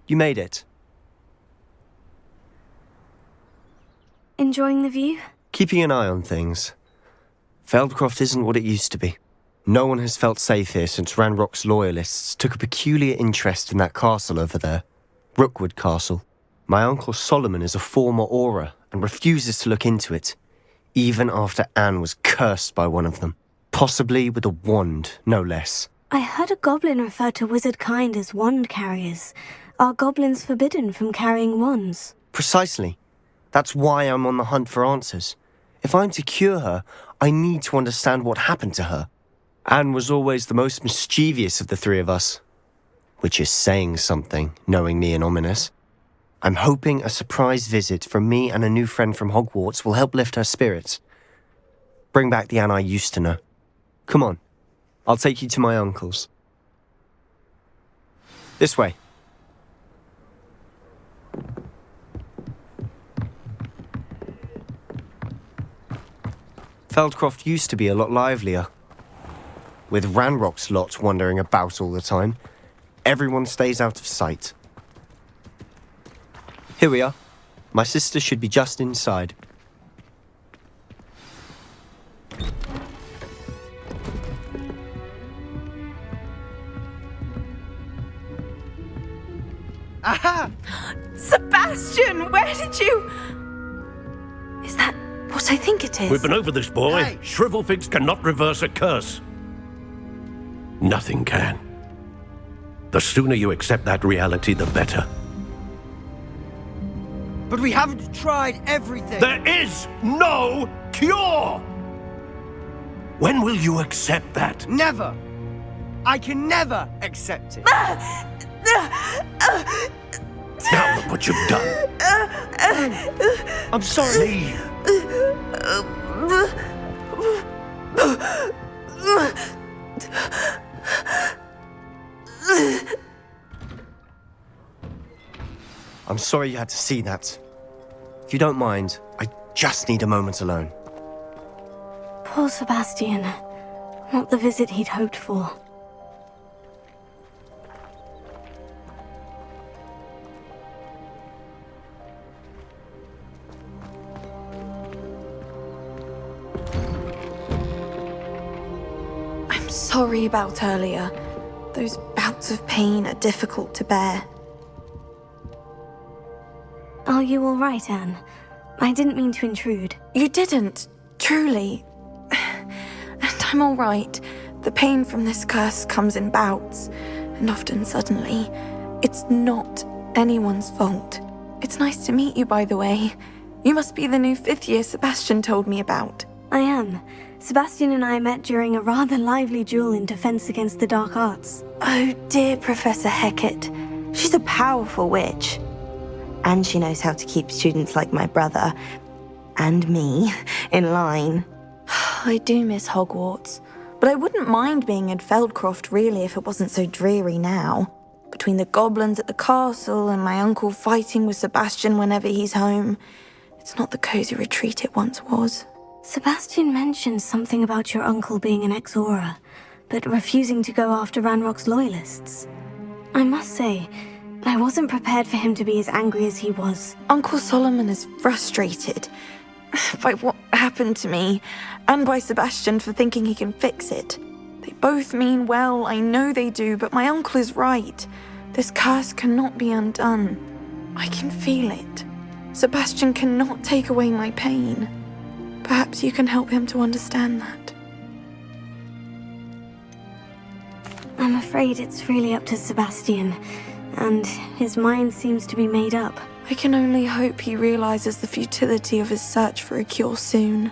You made it. Enjoying the view? Keeping an eye on things. Feldcroft isn't what it used to be. No one has felt safe here since Ranrock's loyalists took a peculiar interest in that castle over there. Rookwood Castle. My uncle Solomon is a former Auror and refuses to look into it, even after Anne was cursed by one of them. Possibly with a wand, no less. I heard a goblin refer to wizard kind as wand carriers. Are goblins forbidden from carrying wands? Precisely. That's why I'm on the hunt for answers. If I'm to cure her, I need to understand what happened to her. Anne was always the most mischievous of the three of us. Which is saying something, knowing me and Ominous. I'm hoping a surprise visit from me and a new friend from Hogwarts will help lift her spirits. Bring back the Anne I used to know. Come on, I'll take you to my uncle's. This way. Feldcroft used to be a lot livelier. With Ranrock's lot wandering about all the time, everyone stays out of sight. Here we are. My sister should be just inside. Aha! Sebastian, where did you... Is that what I think it is? We've been over this, boy. Hey. Shrivelfigs cannot reverse a curse. Nothing can. The sooner you accept that reality, the better. But we haven't tried everything. There is no cure! When will you accept that? Never. I can never accept it. Now look what you've done. I'm sorry. Leave. I'm sorry you had to see that. If you don't mind, I just need a moment alone. Poor Sebastian. Not the visit he'd hoped for. I'm sorry about earlier. Those bouts of pain are difficult to bear. Are you all right, Anne? I didn't mean to intrude. You didn't, truly. And I'm all right. The pain from this curse comes in bouts, and often suddenly. It's not anyone's fault. It's nice to meet you, by the way. You must be the new 5th year Sebastian told me about. I am. Sebastian and I met during a rather lively duel in defense against the dark arts. Oh dear, Professor Hecat. She's a powerful witch. And she knows how to keep students like my brother, and me, in line. I do miss Hogwarts, but I wouldn't mind being in Feldcroft really if it wasn't so dreary now. Between the goblins at the castle and my uncle fighting with Sebastian whenever he's home, it's not the cozy retreat it once was. Sebastian mentioned something about your uncle being an ex-Auror, but refusing to go after Ranrock's loyalists. I must say, I wasn't prepared for him to be as angry as he was. Uncle Solomon is frustrated by what happened to me, and by Sebastian for thinking he can fix it. They both mean well, I know they do, but my uncle is right. This curse cannot be undone. I can feel it. Sebastian cannot take away my pain. Perhaps you can help him to understand that. I'm afraid it's really up to Sebastian, and his mind seems to be made up. I can only hope he realizes the futility of his search for a cure soon.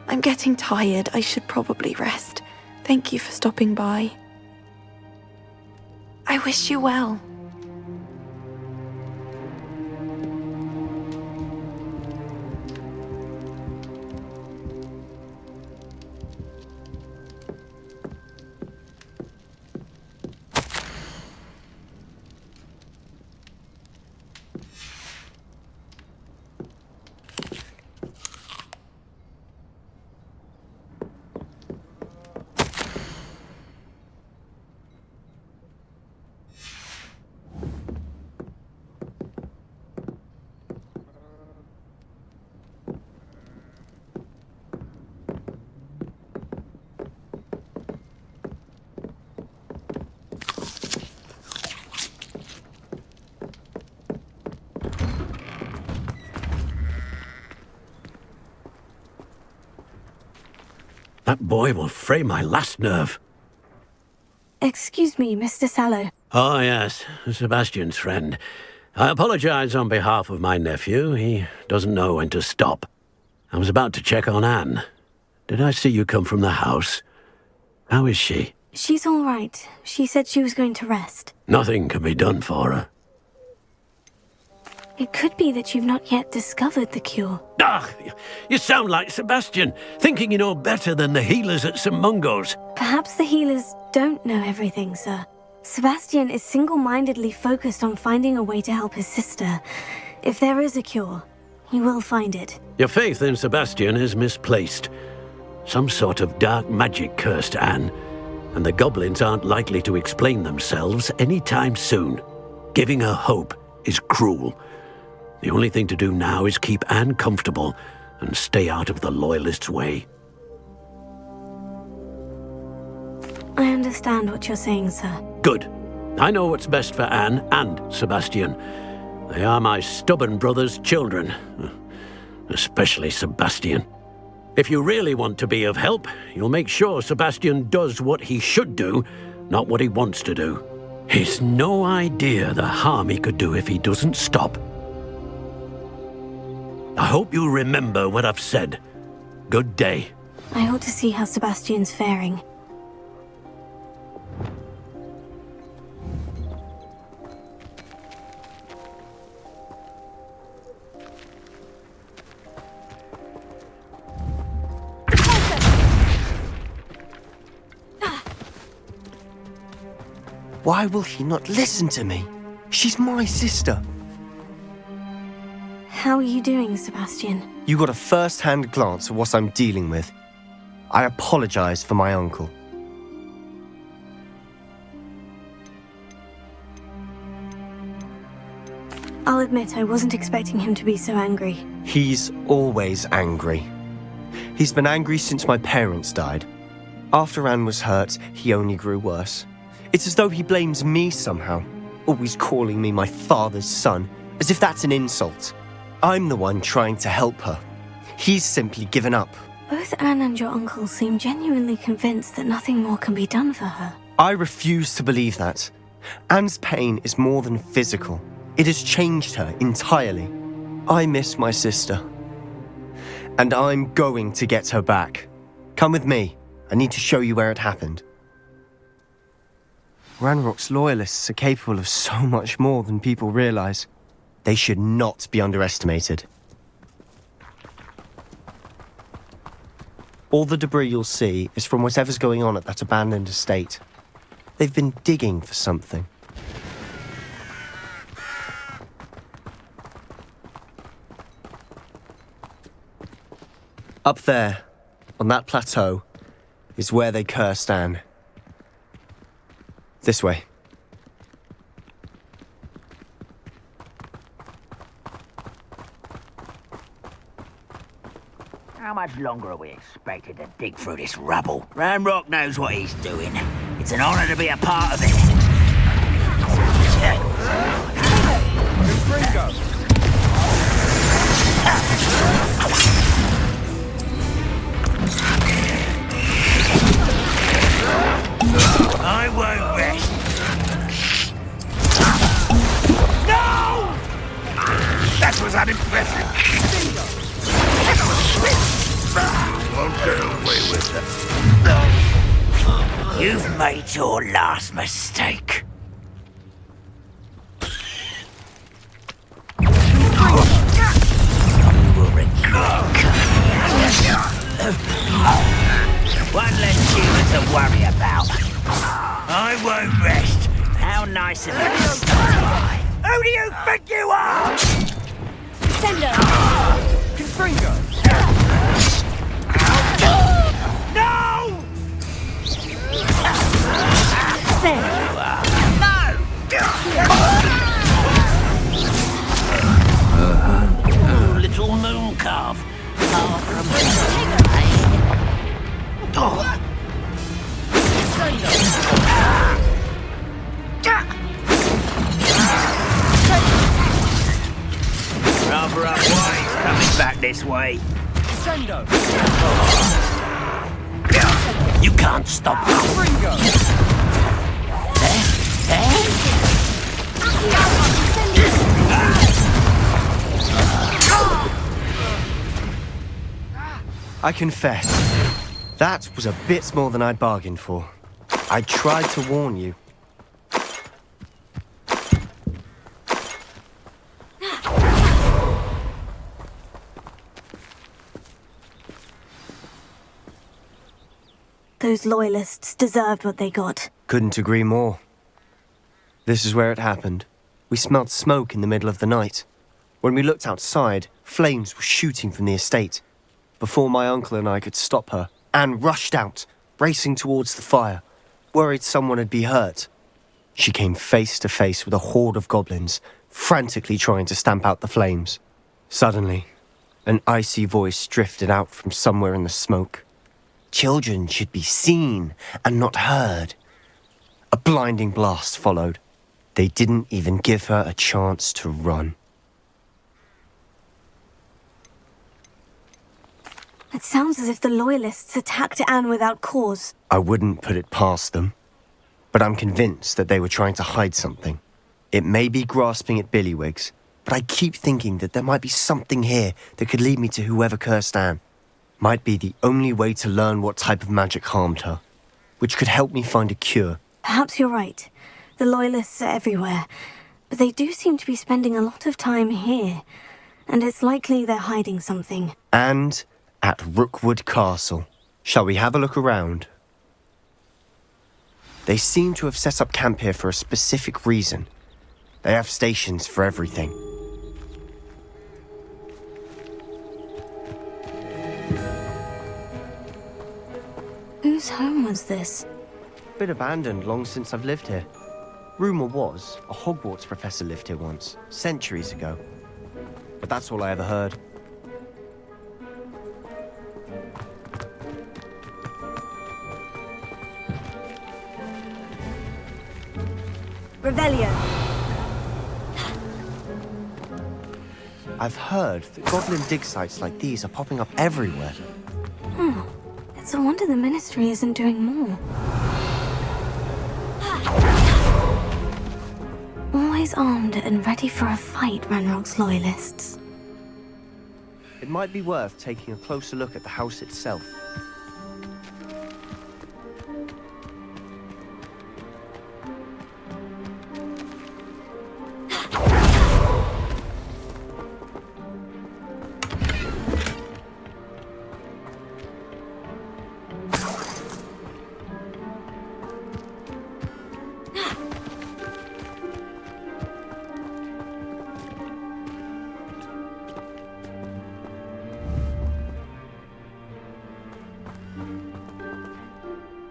I'm getting tired. I should probably rest. Thank you for stopping by. I wish you well. That boy will fray my last nerve. Excuse me, Mr. Sallow. Oh, yes, Sebastian's friend. I apologize on behalf of my nephew. He doesn't know when to stop. I was about to check on Anne. Did I see you come from the house? How is she? She's all right. She said she was going to rest. Nothing can be done for her. It could be that you've not yet discovered the cure. Ah, you sound like Sebastian, thinking you know better than the healers at St. Mungo's. Perhaps the healers don't know everything, sir. Sebastian is single-mindedly focused on finding a way to help his sister. If there is a cure, he will find it. Your faith in Sebastian is misplaced. Some sort of dark magic cursed Anne, and the goblins aren't likely to explain themselves anytime soon. Giving her hope is cruel. The only thing to do now is keep Anne comfortable and stay out of the Loyalists' way. I understand what you're saying, sir. Good. I know what's best for Anne and Sebastian. They are my stubborn brother's children. Especially Sebastian. If you really want to be of help, you'll make sure Sebastian does what he should do, not what he wants to do. He's no idea the harm he could do if he doesn't stop. I hope you remember what I've said. Good day. I ought to see how Sebastian's faring. Why will he not listen to me? She's my sister. How are you doing, Sebastian? You got a first-hand glance at what I'm dealing with. I apologize for my uncle. I'll admit I wasn't expecting him to be so angry. He's always angry. He's been angry since my parents died. After Anne was hurt, he only grew worse. It's as though he blames me somehow, always calling me my father's son, as if that's an insult. I'm the one trying to help her. He's simply given up. Both Anne and your uncle seem genuinely convinced that nothing more can be done for her. I refuse to believe that. Anne's pain is more than physical. It has changed her entirely. I miss my sister. And I'm going to get her back. Come with me. I need to show you where it happened. Ranrock's Loyalists are capable of so much more than people realize. They should not be underestimated. All the debris you'll see is from whatever's going on at that abandoned estate. They've been digging for something. Up there, on that plateau, is where they cursed Anne. This way. How much longer are we expected to dig through this rubble? Ranrock knows what he's doing. It's an honor to be a part of it. I won't rest. No! That was unimpressive. Won't get away with it. You've made your last mistake. You will regret coming. One less human to worry about. I won't rest. How nice of you to stop. Who do you think you are? Sender! Confringo! No! There! No! Little moon calf. Far from Rather up why he's coming back this way. Sendo! You can't stop me. Ringo! I confess, that was a bit more than I'd bargained for. I tried to warn you. Those loyalists deserved what they got. Couldn't agree more. This is where it happened. We smelled smoke in the middle of the night. When we looked outside, flames were shooting from the estate. Before my uncle and I could stop her, Anne rushed out, racing towards the fire, worried someone had been hurt. She came face to face with a horde of goblins, frantically trying to stamp out the flames. Suddenly, an icy voice drifted out from somewhere in the smoke. Children should be seen and not heard. A blinding blast followed. They didn't even give her a chance to run. It sounds as if the loyalists attacked Anne without cause. I wouldn't put it past them, but I'm convinced that they were trying to hide something. It may be grasping at Billywigs, but I keep thinking that there might be something here that could lead me to whoever cursed Anne. Might be the only way to learn what type of magic harmed her, which could help me find a cure. Perhaps you're right. The loyalists are everywhere, but they do seem to be spending a lot of time here, and it's likely they're hiding something. And at Rookwood Castle. Shall we have a look around? They seem to have set up camp here for a specific reason. They have stations for everything. Whose home was this? Been abandoned long since I've lived here. Rumour was a Hogwarts professor lived here once, centuries ago. But that's all I ever heard. Revelio. I've heard that goblin dig sites like these are popping up everywhere. It's a wonder the Ministry isn't doing more. Always armed and ready for a fight, Ranrock's loyalists. It might be worth taking a closer look at the house itself.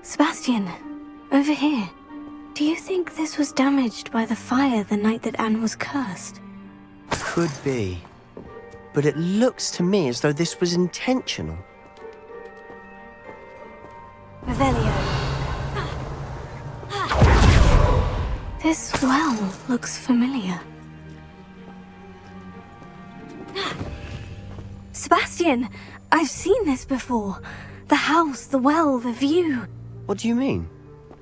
Sebastian, over here. Do you think this was damaged by the fire the night that Anne was cursed? Could be. But it looks to me as though this was intentional. Revelio. This well looks familiar. Sebastian, I've seen this before. The house, the well, the view. What do you mean?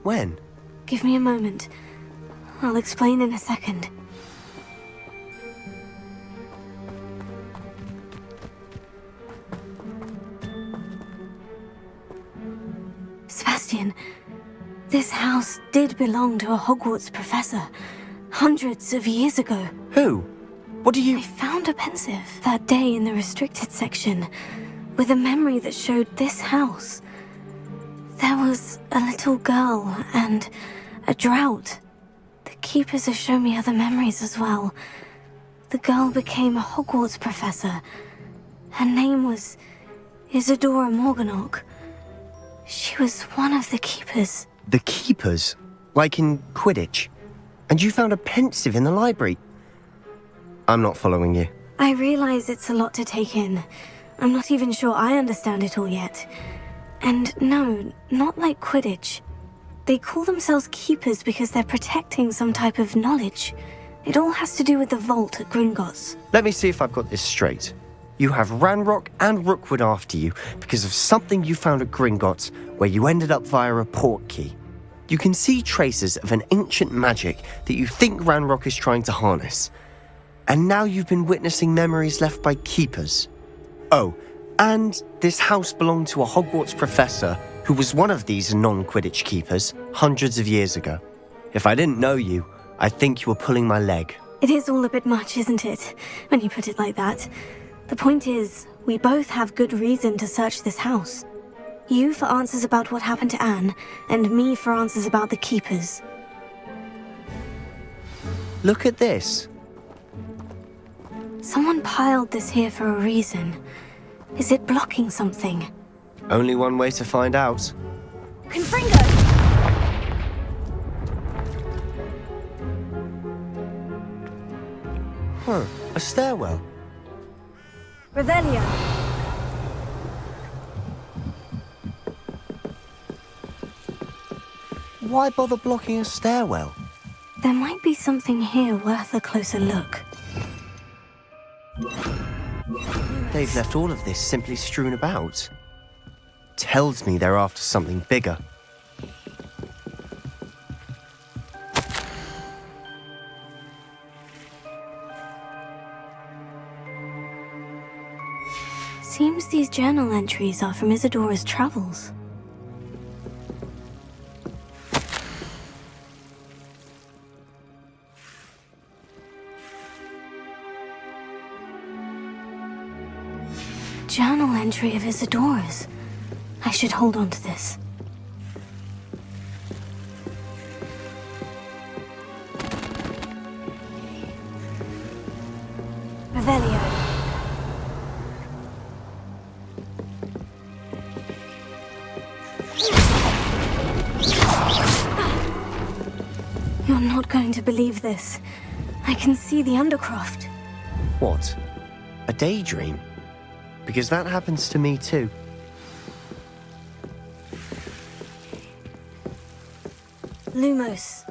When? Give me a moment. I'll explain in a second. Sebastian, this house did belong to a Hogwarts professor, hundreds of years ago. Who? What do you... I found a pensive that day in the restricted section, with a memory that showed this house. There was a little girl and a drought. The keepers have shown me other memories as well. The girl became a Hogwarts professor. Her name was Isadora Morganach. She was one of the keepers. The keepers? Like in Quidditch? And you found a pensive in the library? I'm not following you. I realize it's a lot to take in. I'm not even sure I understand it all yet. And no, not like Quidditch. They call themselves keepers because they're protecting some type of knowledge. It all has to do with the vault at Gringotts. Let me see if I've got this straight. You have Ranrock and Rookwood after you because of something you found at Gringotts, where you ended up via a port key. You can see traces of an ancient magic that you think Ranrock is trying to harness. And now you've been witnessing memories left by keepers. Oh, and this house belonged to a Hogwarts professor who was one of these non-Quidditch keepers hundreds of years ago. If I didn't know you, I'd think you were pulling my leg. It is all a bit much, isn't it, when you put it like that? The point is, we both have good reason to search this house. You for answers about what happened to Anne, and me for answers about the keepers. Look at this. Someone piled this here for a reason. Is it blocking something? Only one way to find out. Confringo! Huh, a stairwell. Revelio! Why bother blocking a stairwell? There might be something here worth a closer look. They've left all of this simply strewn about. Tells me they're after something bigger. Seems these journal entries are from Isadora's travels. Journal entry of Isadora's. I should hold on to this. Revelio. You're not going to believe this. I can see the Undercroft. What? A daydream? Because that happens to me too. Lumos.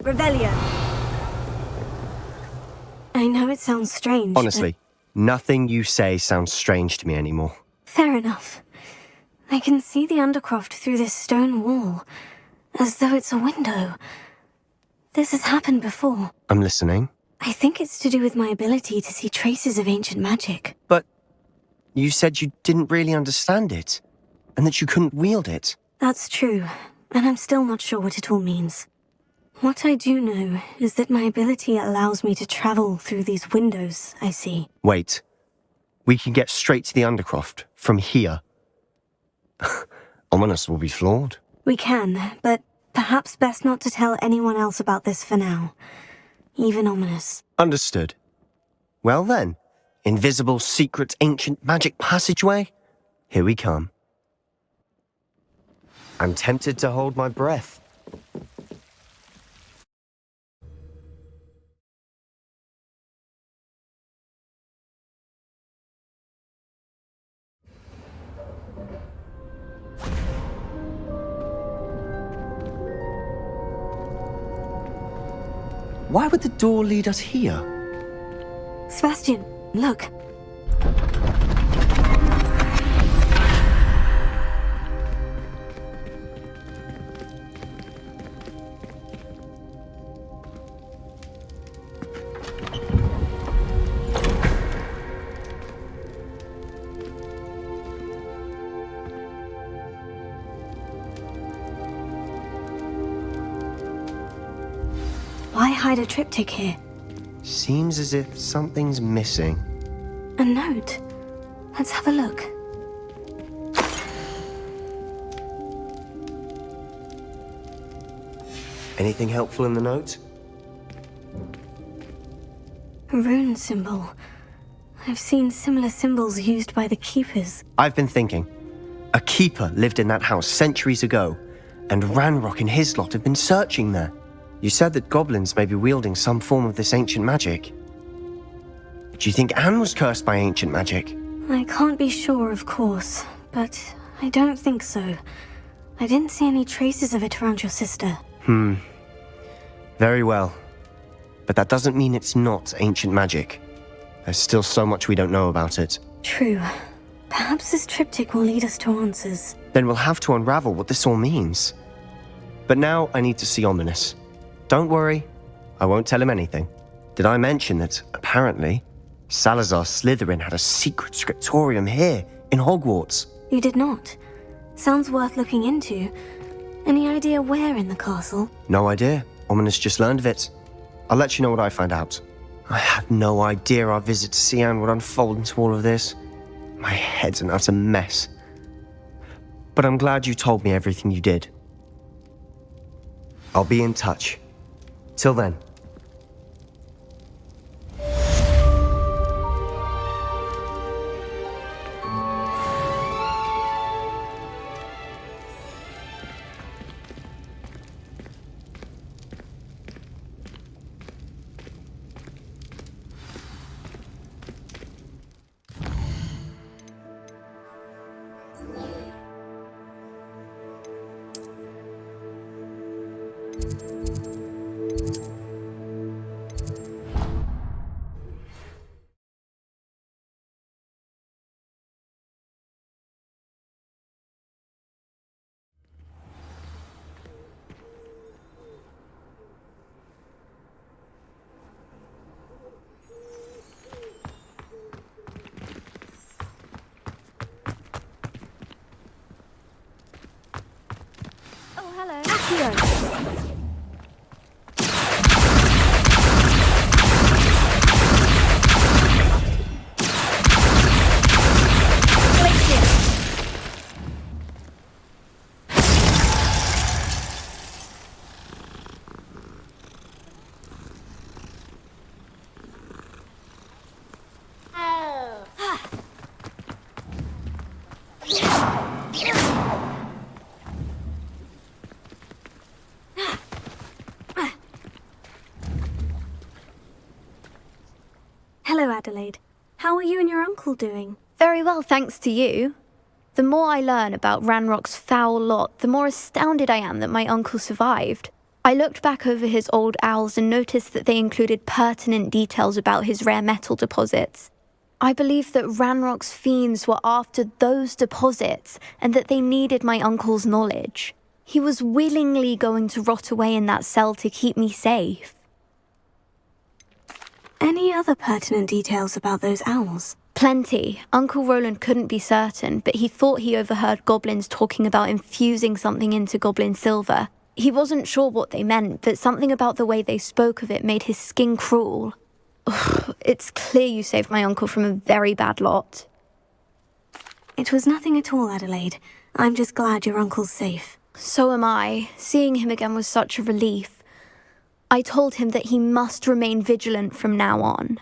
Revelio. I know it sounds strange. Honestly, nothing you say sounds strange to me anymore. Fair enough. I can see the Undercroft through this stone wall, as though it's a window. This has happened before. I'm listening. I think it's to do with my ability to see traces of ancient magic. But you said you didn't really understand it, and that you couldn't wield it. That's true, and I'm still not sure what it all means. What I do know is that my ability allows me to travel through these windows I see. Wait. We can get straight to the Undercroft from here. Ominous will be flawed. We can, but perhaps best not to tell anyone else about this for now. Even Ominous. Understood. Well then, invisible, secret, ancient magic passageway? Here we come. I'm tempted to hold my breath. Why would the door lead us here? Sebastian, look. Why hide a triptych here? Seems as if something's missing. A note. Let's have a look. Anything helpful in the note? A rune symbol. I've seen similar symbols used by the Keepers. I've been thinking. A keeper lived in that house centuries ago, and Ranrock and his lot have been searching there. You said that goblins may be wielding some form of this ancient magic. Do you think Anne was cursed by ancient magic? I can't be sure, of course, but I don't think so. I didn't see any traces of it around your sister. Very well. But that doesn't mean it's not ancient magic. There's still so much we don't know about it. True. Perhaps this triptych will lead us to answers. Then we'll have to unravel what this all means. But now I need to see Ominous. Don't worry, I won't tell him anything. Did I mention that, apparently, Salazar Slytherin had a secret scriptorium here in Hogwarts? You did not. Sounds worth looking into. Any idea where in the castle? No idea. Ominous just learned of it. I'll let you know what I find out. I had no idea our visit to Cian would unfold into all of this. My head's an utter mess. But I'm glad you told me everything you did. I'll be in touch. Till then. Hello, Adelaide. How are you and your uncle doing? Very well, thanks to you. The more I learn about Ranrock's foul lot, the more astounded I am that my uncle survived. I looked back over his old owls and noticed that they included pertinent details about his rare metal deposits. I believe that Ranrock's fiends were after those deposits and that they needed my uncle's knowledge. He was willingly going to rot away in that cell to keep me safe. Any other pertinent details about those owls? Plenty. Uncle Roland couldn't be certain, but he thought he overheard goblins talking about infusing something into goblin silver. He wasn't sure what they meant, but something about the way they spoke of it made his skin crawl. Ugh, it's clear you saved my uncle from a very bad lot. It was nothing at all, Adelaide. I'm just glad your uncle's safe. So am I. Seeing him again was such a relief. I told him that he must remain vigilant from now on.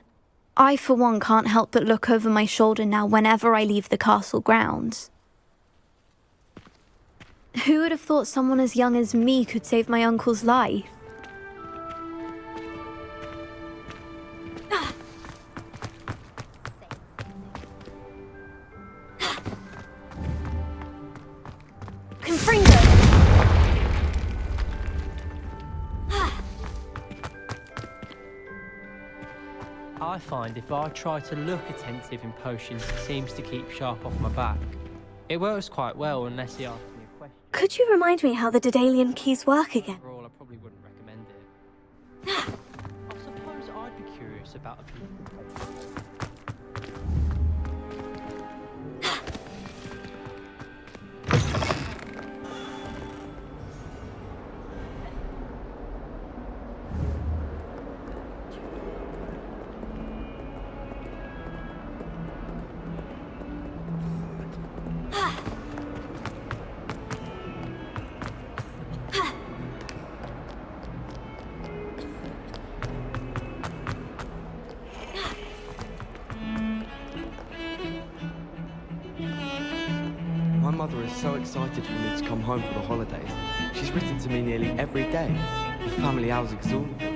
I, for one, can't help but look over my shoulder now whenever I leave the castle grounds. Who would have thought someone as young as me could save my uncle's life? I find if I try to look attentive in potions, it seems to keep sharp off my back. It works quite well unless he asks me a question. Could you remind me how the Daedalian keys work again? Overall, I probably wouldn't recommend it. I suppose I'd be curious about a people. My mother is so excited for me to come home for the holidays. She's written to me nearly every day. The family house exhausted.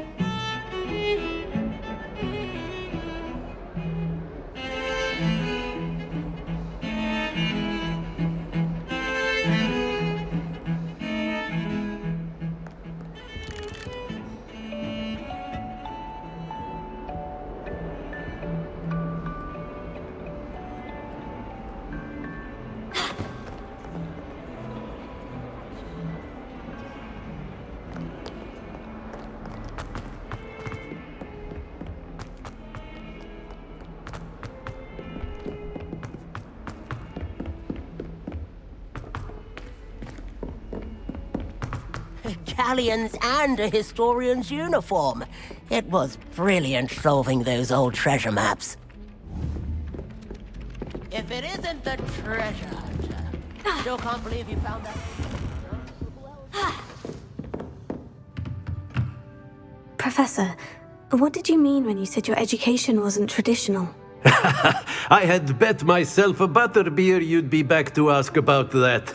medallions and a historian's uniform. It was brilliant solving those old treasure maps. If it isn't the treasure hunter, still can't believe you found that. Professor, what did you mean when you said your education wasn't traditional? I had bet myself a butterbeer you'd be back to ask about that.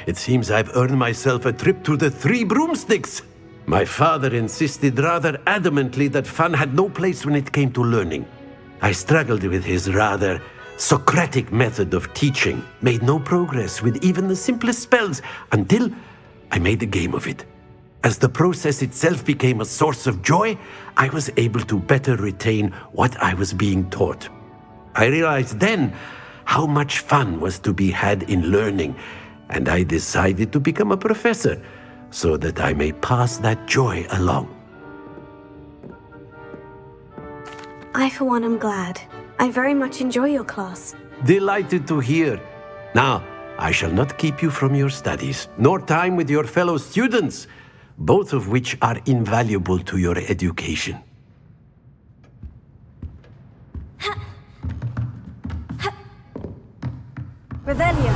It seems I've earned myself a trip to the Three Broomsticks. My father insisted rather adamantly that fun had no place when it came to learning. I struggled with his rather Socratic method of teaching, made no progress with even the simplest spells until I made a game of it. As the process itself became a source of joy, I was able to better retain what I was being taught. I realized then how much fun was to be had in learning, and I decided to become a professor so that I may pass that joy along. I, for one, am glad. I very much enjoy your class. Delighted to hear. Now, I shall not keep you from your studies, nor time with your fellow students, both of which are invaluable to your education. Revelio.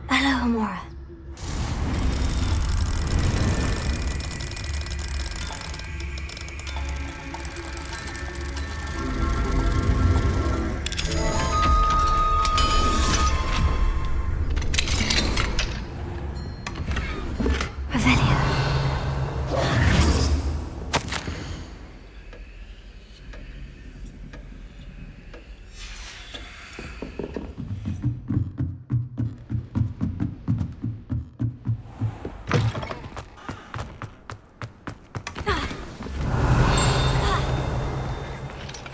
Hello, Amora.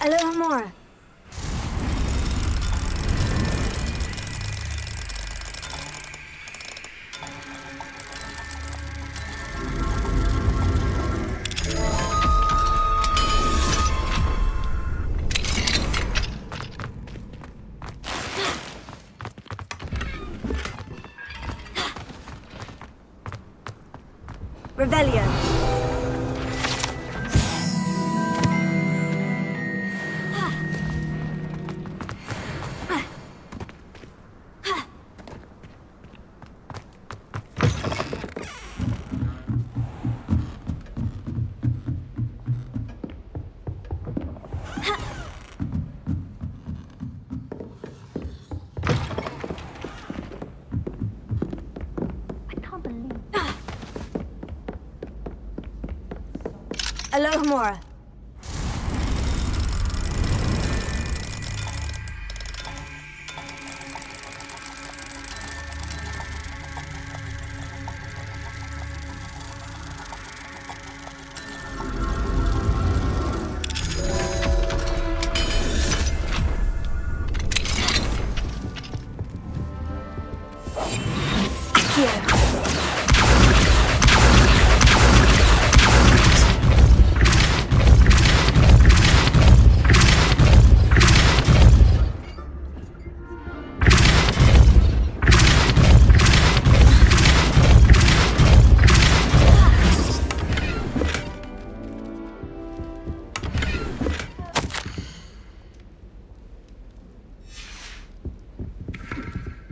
Hello, Amora. Revelio. Hello, Amora.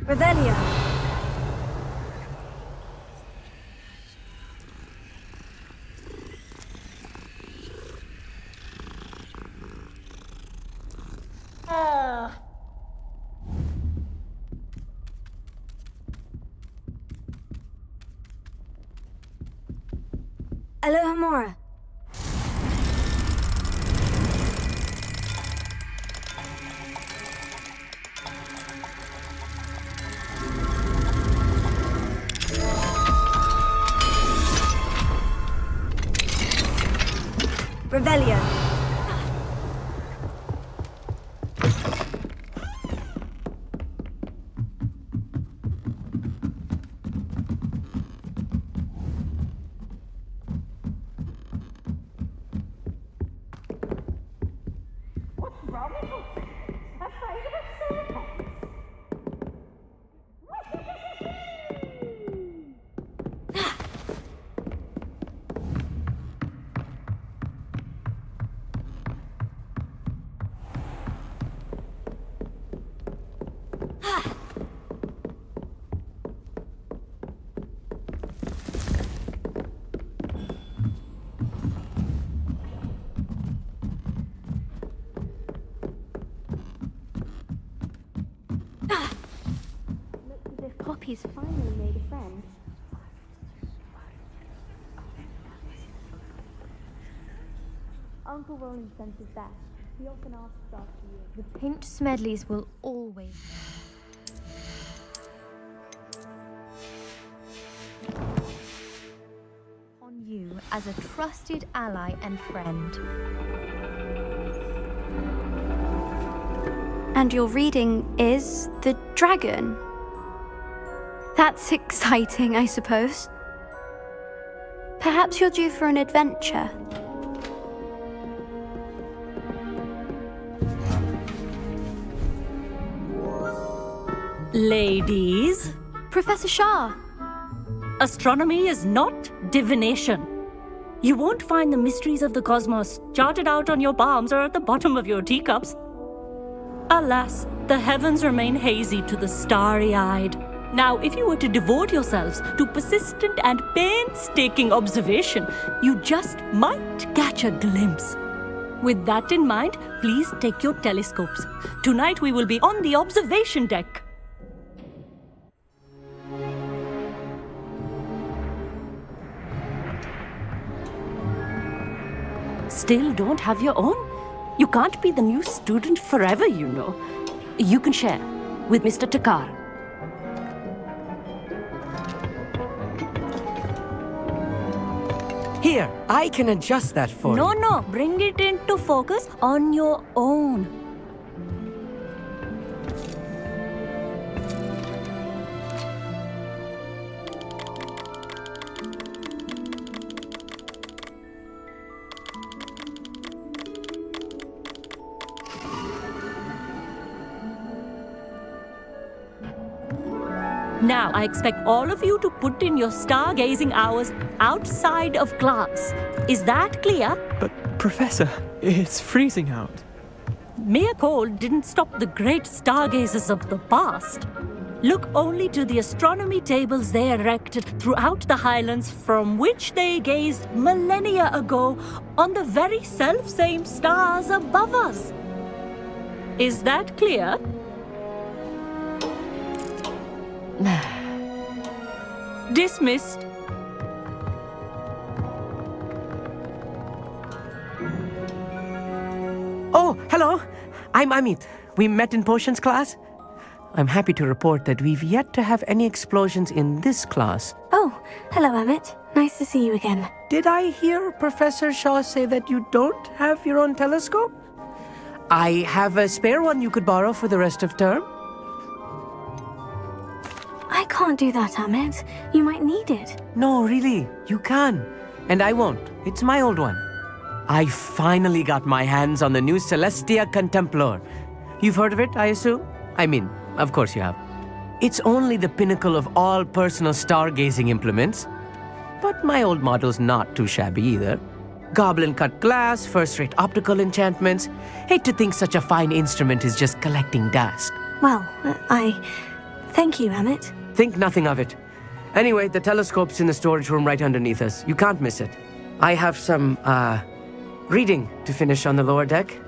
Revelio. Hello, Amora. Revelio. he's finally made a friend. Uncle Roland sends his best. He often asks after you. The Pinch Smedleys will always... on you as a trusted ally and friend. And your reading is the dragon. That's exciting, I suppose. Perhaps you're due for an adventure. Ladies, Professor Shah. astronomy is not divination. You won't find the mysteries of the cosmos charted out on your palms or at the bottom of your teacups. Alas, the heavens remain hazy to the starry-eyed. Now, if you were to devote yourselves to persistent and painstaking observation, you just might catch a glimpse. With that in mind, please take your telescopes. Tonight we will be on the observation deck. Still don't have your own? You can't be the new student forever, you know. You can share with Mr. Takar. Here, I can adjust that for you. No, bring it into focus on your own. Now, I expect all of you to put in your stargazing hours outside of class. Is that clear? But, Professor, it's freezing out. Mere cold didn't stop the great stargazers of the past. Look only to the astronomy tables they erected throughout the highlands from which they gazed millennia ago on the very self-same stars above us. Is that clear? Dismissed. Oh, hello. I'm Amit. We met in potions class. I'm happy to report that we've yet to have any explosions in this class. Oh, hello, Amit. Nice to see you again. Did I hear Professor Shaw say that you don't have your own telescope? I have a spare one you could borrow for the rest of term. I can't do that, Amit. You might need it. No, really, you can. And I won't. It's my old one. I finally got my hands on the new Celestia Contemplar. You've heard of it, I assume? I mean, of course you have. It's only the pinnacle of all personal stargazing implements. But my old model's not too shabby either. Goblin-cut glass, first-rate optical enchantments. Hate to think such a fine instrument is just collecting dust. Well, Thank you, Amit. Think nothing of it. Anyway, the telescope's in the storage room right underneath us. You can't miss it. I have some, reading to finish on the lower deck.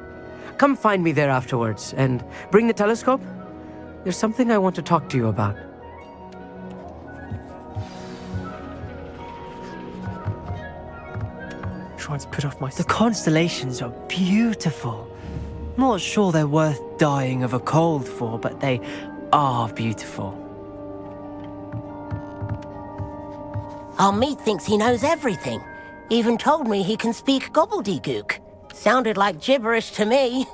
Come find me there afterwards, and bring the telescope. There's something I want to talk to you about. Trying to put off my... The constellations are beautiful. Not sure they're worth dying of a cold for, but they are beautiful. Amit thinks he knows everything. Even told me he can speak gobbledygook. Sounded like gibberish to me.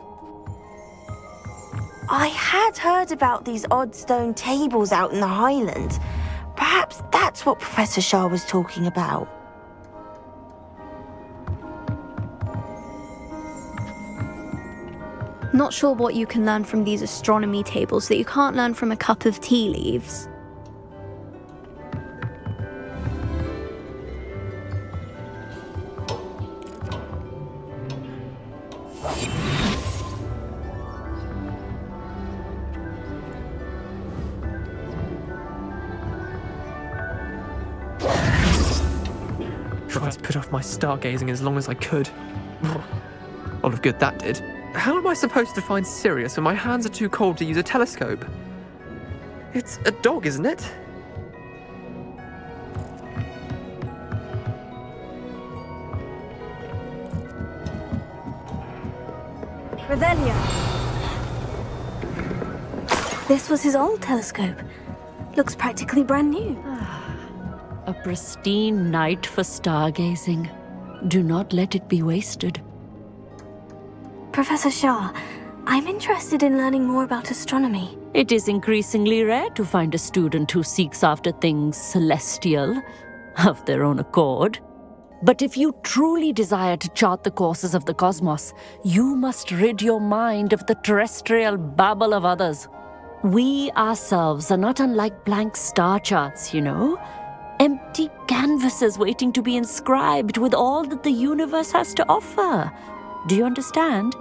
I had heard about these odd stone tables out in the Highlands. Perhaps that's what Professor Shah was talking about. Not sure what you can learn from these astronomy tables that you can't learn from a cup of tea leaves. Tried to put off my stargazing as long as I could. Lot of good that did. How am I supposed to find Sirius when my hands are too cold to use a telescope? It's a dog, isn't it? Revelio. This was his old telescope. Looks practically brand new. A pristine night for stargazing. Do not let it be wasted. Professor Shah, I'm interested in learning more about astronomy. It is increasingly rare to find a student who seeks after things celestial, of their own accord. But if you truly desire to chart the courses of the cosmos, you must rid your mind of the terrestrial babble of others. We ourselves are not unlike blank star charts, you know? Empty canvases waiting to be inscribed with all that the universe has to offer. Do you understand?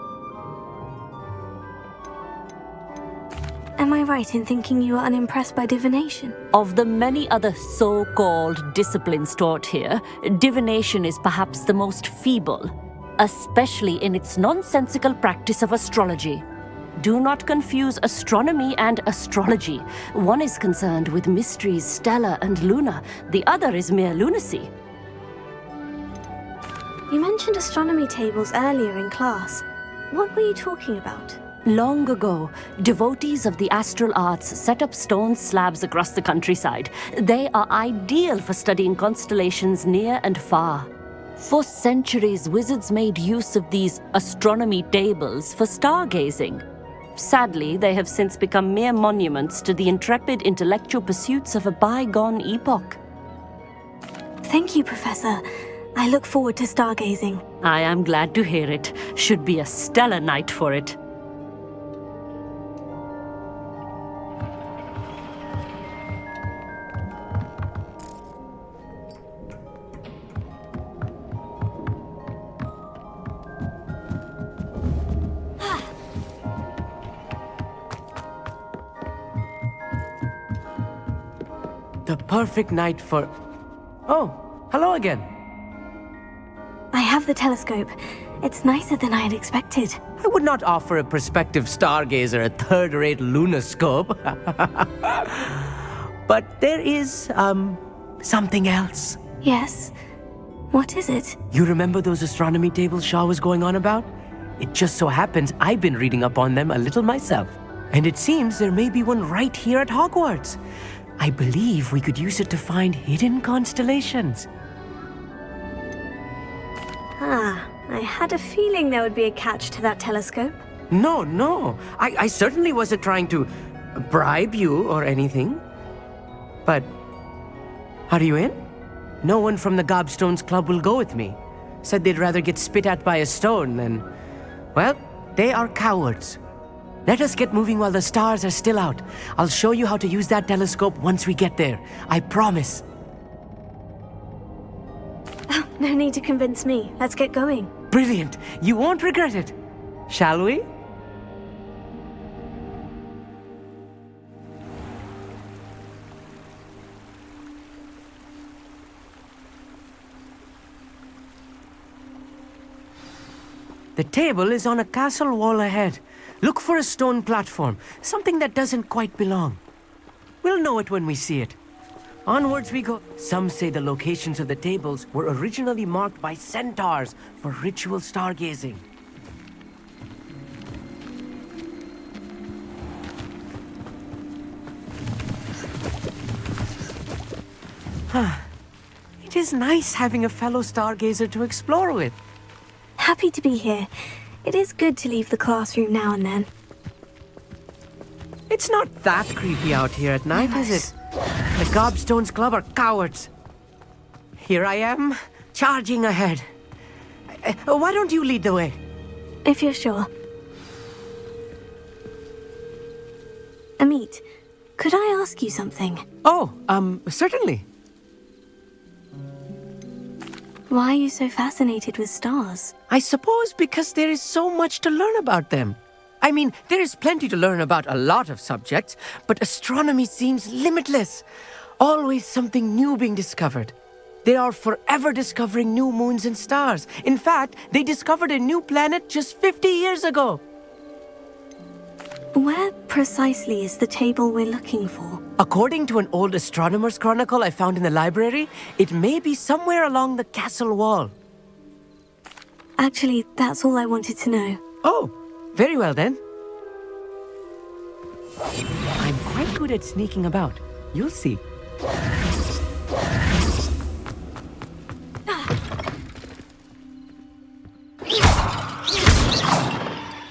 Am I right in thinking you are unimpressed by divination? Of the many other so-called disciplines taught here, divination is perhaps the most feeble, especially in its nonsensical practice of astrology. Do not confuse astronomy and astrology. One is concerned with mysteries stellar and lunar, the other is mere lunacy. You mentioned astronomy tables earlier in class. What were you talking about? Long ago, devotees of the astral arts set up stone slabs across the countryside. They are ideal for studying constellations near and far. For centuries, wizards made use of these astronomy tables for stargazing. Sadly, they have since become mere monuments to the intrepid intellectual pursuits of a bygone epoch. Thank you, Professor. I look forward to stargazing. I am glad to hear it. Should be a stellar night for it. The perfect night for... Oh, hello again. I have the telescope. It's nicer than I had expected. I would not offer a prospective stargazer a third-rate lunoscope. But there is, something else. Yes? What is it? You remember those astronomy tables Shaw was going on about? It just so happens I've been reading up on them a little myself. And it seems there may be one right here at Hogwarts. I believe we could use it to find hidden constellations. Ah, I had a feeling there would be a catch to that telescope. No. I certainly wasn't trying to bribe you or anything. But, are you in? No one from the Gobstones Club will go with me. Said they'd rather get spit at by a stone than... Well, they are cowards. Let us get moving while the stars are still out. I'll show you how to use that telescope once we get there. I promise. Oh, no need to convince me. Let's get going. Brilliant. You won't regret it. Shall we? The table is on a castle wall ahead. Look for a stone platform, something that doesn't quite belong. We'll know it when we see it. Onwards we go. Some say the locations of the tables were originally marked by centaurs for ritual stargazing. It is nice having a fellow stargazer to explore with. Happy to be here. It is good to leave the classroom now and then. It's not that creepy out here at night, is it? The Gobstones Club are cowards. Here I am, charging ahead. Why don't you lead the way? If you're sure. Amit, could I ask you something? Oh, certainly. Why are you so fascinated with stars? I suppose because there is so much to learn about them. I mean, there is plenty to learn about a lot of subjects, but astronomy seems limitless. Always something new being discovered. They are forever discovering new moons and stars. In fact, they discovered a new planet just 50 years ago. Where precisely is the table we're looking for? According to an old astronomer's chronicle I found in the library, it may be somewhere along the castle wall. Actually, that's all I wanted to know. Oh, Very well then. I'm quite good at sneaking about. You'll see.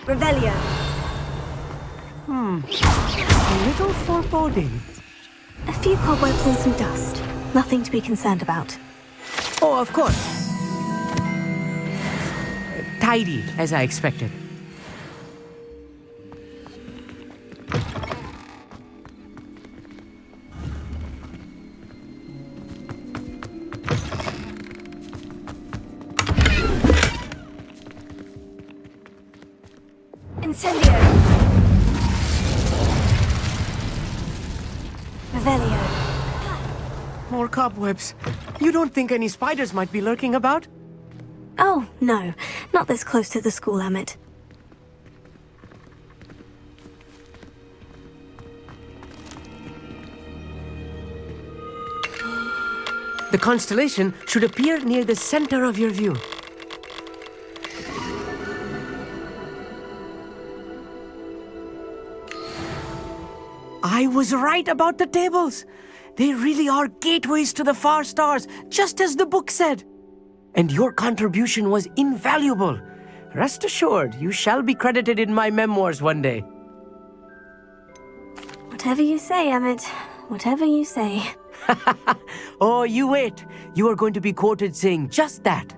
Revelio. A little foreboding. A few cobwebs and some dust. Nothing to be concerned about. Oh, of course. Tidy, as I expected. Incendio. Revelio. More cobwebs. You don't think any spiders might be lurking about? Oh, no. Not this close to the school, Emmett. The constellation should appear near the center of your view. I was right about the tables. They really are gateways to the far stars, just as the book said. And your contribution was invaluable. Rest assured, you shall be credited in my memoirs one day. Whatever you say, Emmett. Whatever you say. Oh, you wait. You are going to be quoted saying just that.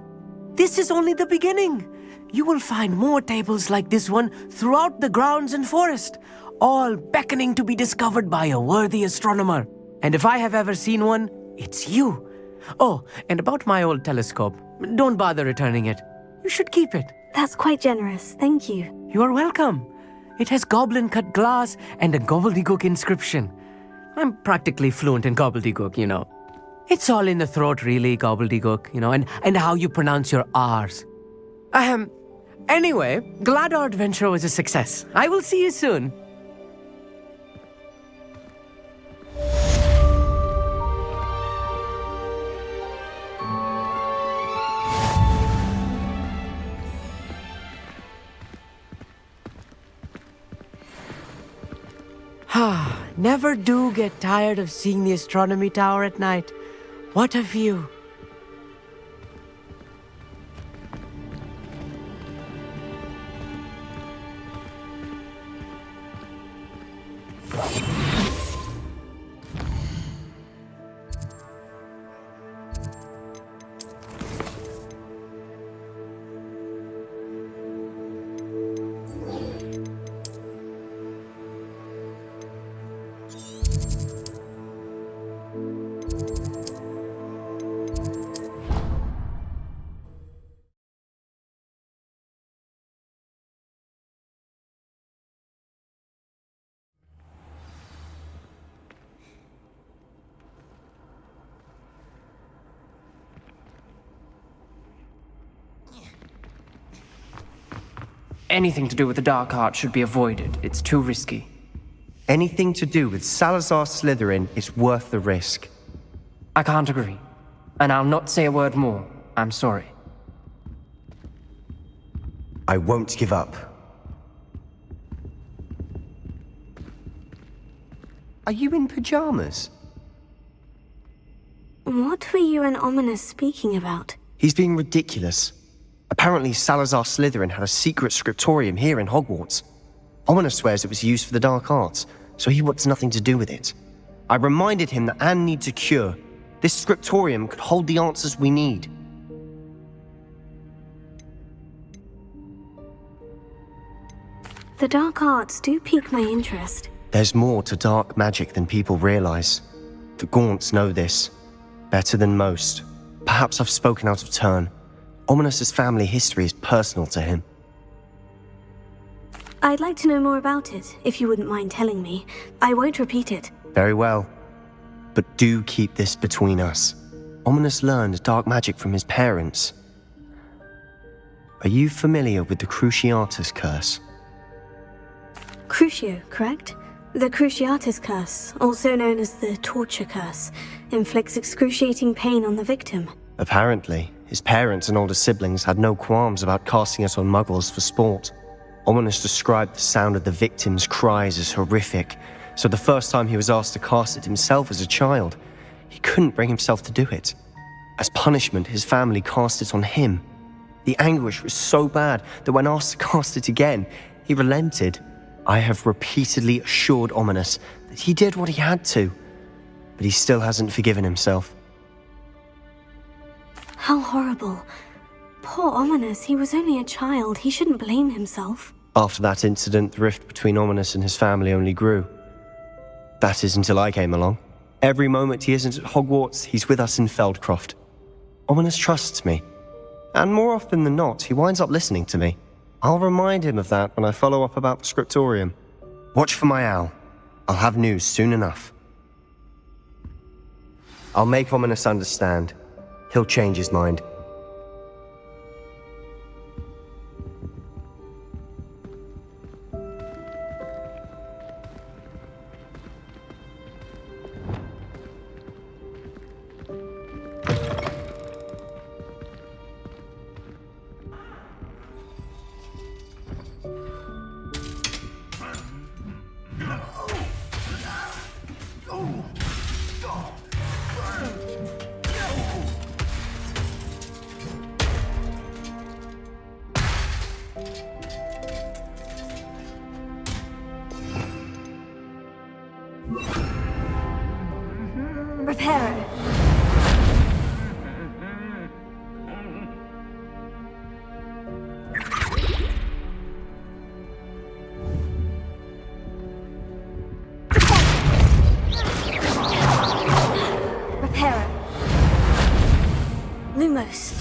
This is only the beginning. You will find more tables like this one throughout the grounds and forest, all beckoning to be discovered by a worthy astronomer. And if I have ever seen one, it's you. Oh, and about my old telescope, don't bother returning it. You should keep it. That's quite generous, thank you. You are welcome. It has goblin-cut glass and a gobbledygook inscription. I'm practically fluent in gobbledygook, you know. It's all in the throat, really, gobbledygook, you know, and how you pronounce your R's. Anyway, glad our adventure was a success. I will see you soon. Never do get tired of seeing the astronomy tower at night. What a view. Anything to do with the dark art should be avoided. It's too risky. Anything to do with Salazar Slytherin is worth the risk. I can't agree. And I'll not say a word more. I'm sorry. I won't give up. Are you in pajamas? What were you and Ominous speaking about? He's being ridiculous. Apparently Salazar Slytherin had a secret scriptorium here in Hogwarts. Ominous swears it was used for the dark arts, so he wants nothing to do with it. I reminded him that Anne needs a cure. This scriptorium could hold the answers we need. The dark arts do pique my interest. There's more to dark magic than people realize. The Gaunts know this. Better than most. Perhaps I've spoken out of turn. Ominous's family history is personal to him. I'd like to know more about it, if you wouldn't mind telling me. I won't repeat it. Very well. But do keep this between us. Ominous learned dark magic from his parents. Are you familiar with the Cruciatus Curse? Crucio, correct? The Cruciatus Curse, also known as the Torture Curse, inflicts excruciating pain on the victim. Apparently, his parents and older siblings had no qualms about casting us on muggles for sport. Ominous described the sound of the victim's cries as horrific, so the first time he was asked to cast it himself as a child, he couldn't bring himself to do it. As punishment, his family cast it on him. The anguish was so bad that when asked to cast it again, he relented. I have repeatedly assured Ominous that he did what he had to, but he still hasn't forgiven himself. How horrible. Poor Ominous, he was only a child. He shouldn't blame himself. After that incident, the rift between Ominous and his family only grew. That is until I came along. Every moment he isn't at Hogwarts, he's with us in Feldcroft. Ominous trusts me. And more often than not, he winds up listening to me. I'll remind him of that when I follow up about the scriptorium. Watch for my owl. I'll have news soon enough. I'll make Ominous understand. He'll change his mind. Reparo. Reparo. Lumos.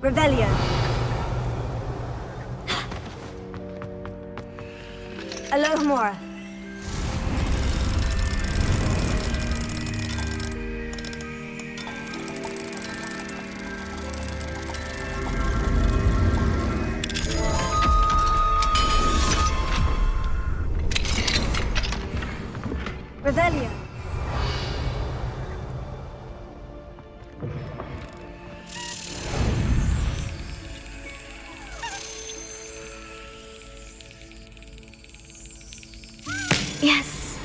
Revelio. Alohomora. Revelio. Yes.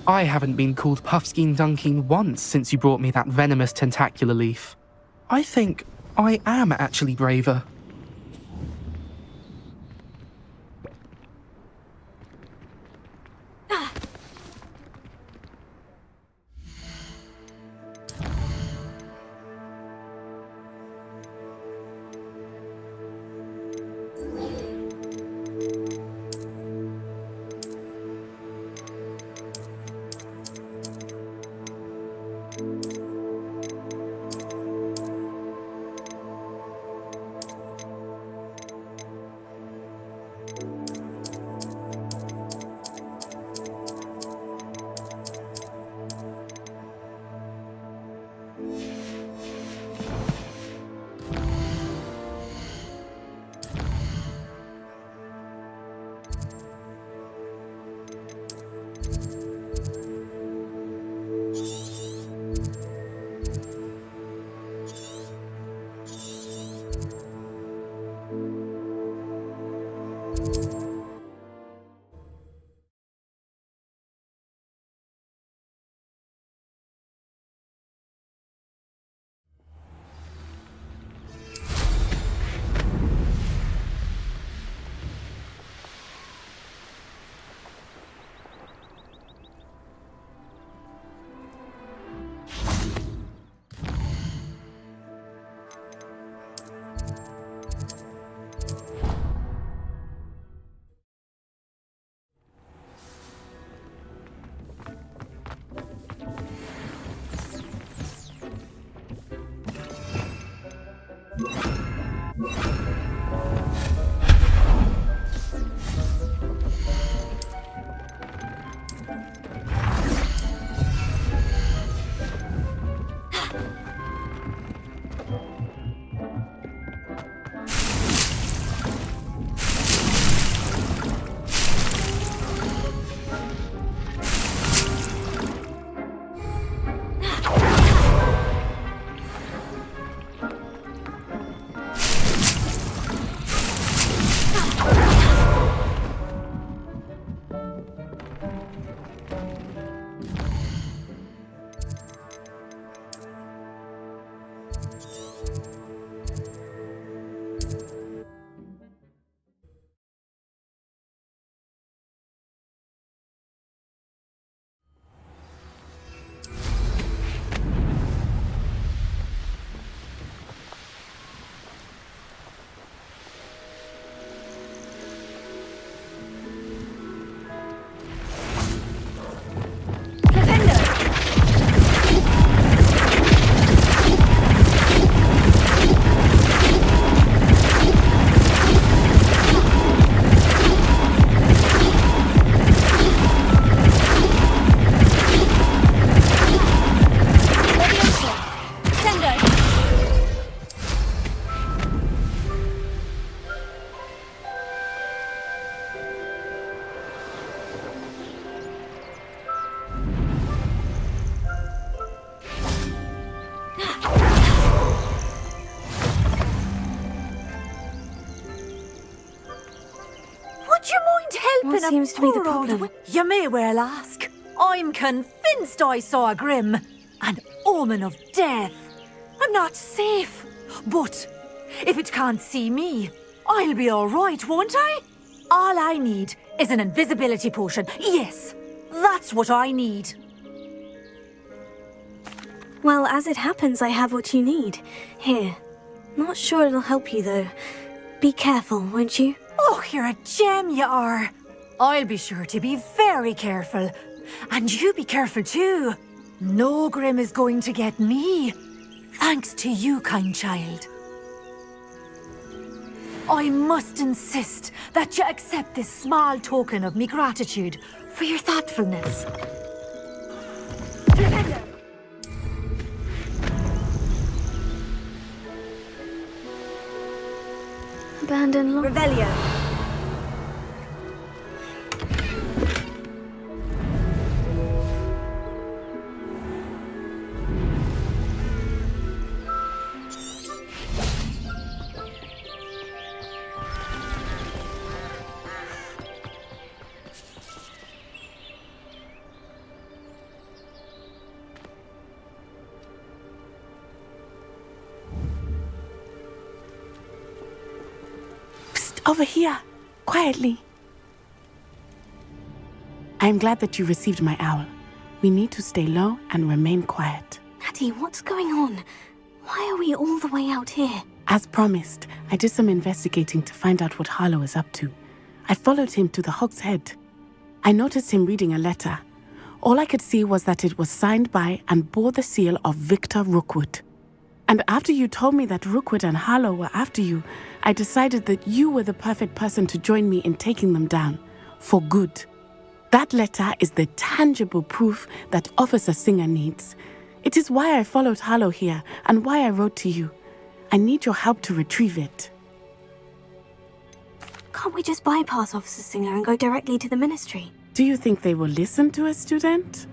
I haven't been called Puffskein Dunking once since you brought me that venomous tentacular leaf. I think I am actually braver. What seems to be the problem? You may well ask. I'm convinced I saw a Grim, an omen of death. I'm not safe, but if it can't see me, I'll be all right, won't I? All I need is an invisibility potion. Yes, that's what I need. Well, as it happens, I have what you need. Here. Not sure it'll help you, though. Be careful, won't you? Oh, you're a gem, you are. I'll be sure to be very careful. And you be careful too. No Grim is going to get me. Thanks to you, kind child. I must insist that you accept this small token of me gratitude for your thoughtfulness. Abandoned lot. Revelio. Over here, quietly. I am glad that you received my owl. We need to stay low and remain quiet. Natty, what's going on? Why are we all the way out here? As promised, I did some investigating to find out what Harlow is up to. I followed him to the Hog's Head. I noticed him reading a letter. All I could see was that it was signed by and bore the seal of Victor Rookwood. And after you told me that Rookwood and Harlow were after you, I decided that you were the perfect person to join me in taking them down. For good. That letter is the tangible proof that Officer Singer needs. It is why I followed Harlow here and why I wrote to you. I need your help to retrieve it. Can't we just bypass Officer Singer and go directly to the Ministry? Do you think they will listen to a student?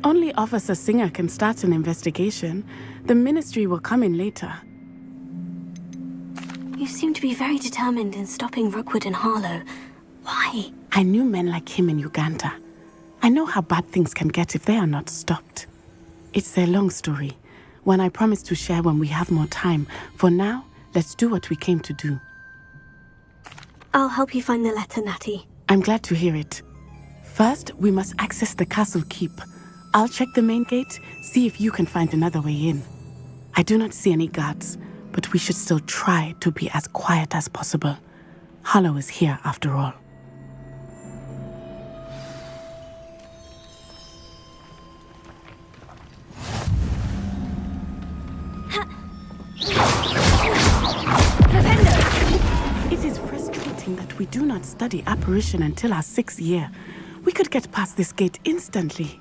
Only Officer Singer can start an investigation. The Ministry will come in later. You seem to be very determined in stopping Rookwood and Harlow. Why? I knew men like him in Uganda. I know how bad things can get if they are not stopped. It's a long story, one I promise to share when we have more time. For now, let's do what we came to do. I'll help you find the letter, Natty. I'm glad to hear it. First, we must access the castle keep. I'll check the main gate, see if you can find another way in. I do not see any guards, but we should still try to be as quiet as possible. Harlow is here after all. do not study apparition until our 6th year. We could get past this gate instantly.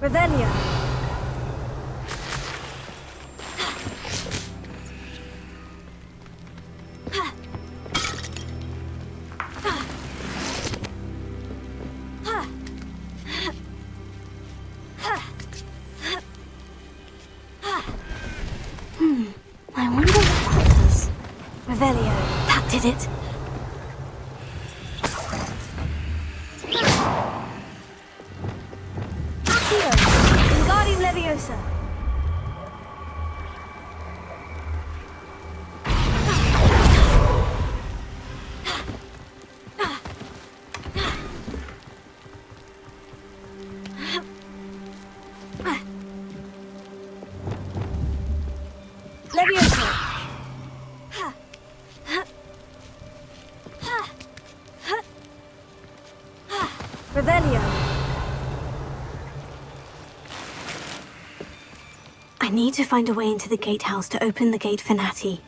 Revelio. I wonder what that does. Revelio. That did it. Accio. Wingardium Leviosa. Leviosa. Revelio. I need to find a way into the gatehouse to open the gate for Natty.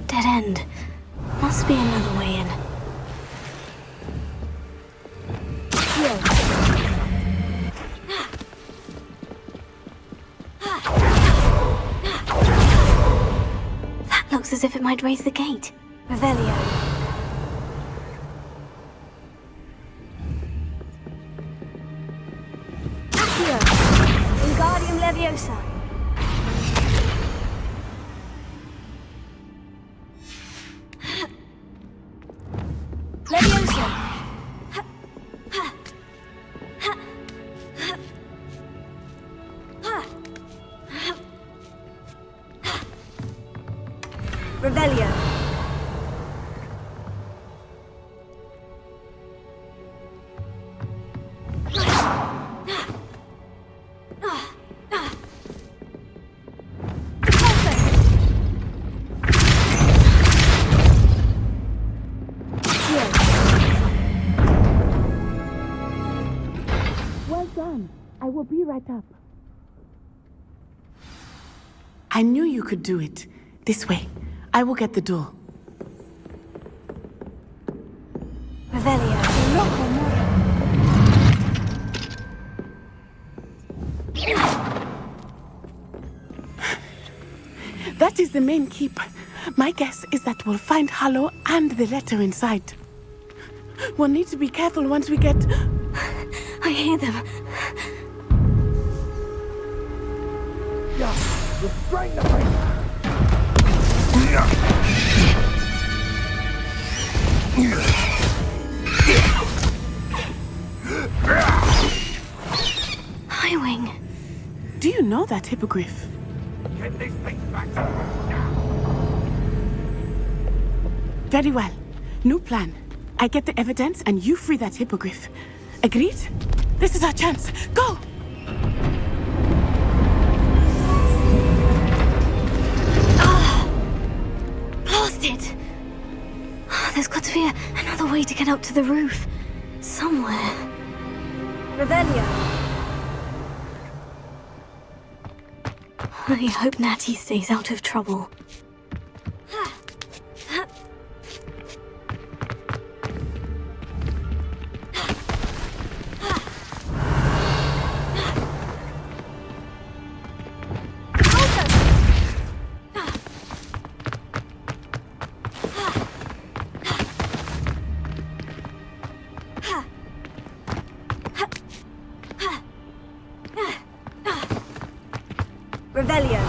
Dead end. Must be another way in. That looks as if it might raise the gate. Revelio. Accio. Wingardium Leviosa. Leviosa. Revelio. Well done. I will be right up. I knew you could do it. This way. I will get the door. Revelio. That is the main keep. My guess is that we'll find Hallow and the letter inside. We'll need to be careful once we get... I hear them. Yeah, restrain the beast. Highwing. Do you know that hippogriff? Get this thing back to now. Very well. New plan. I get the evidence and you free that hippogriff. Agreed? This is our chance. Go! Blasted! There's got to be another way to get up to the roof. Somewhere. Revelio. I hope Natty stays out of trouble. Revelio.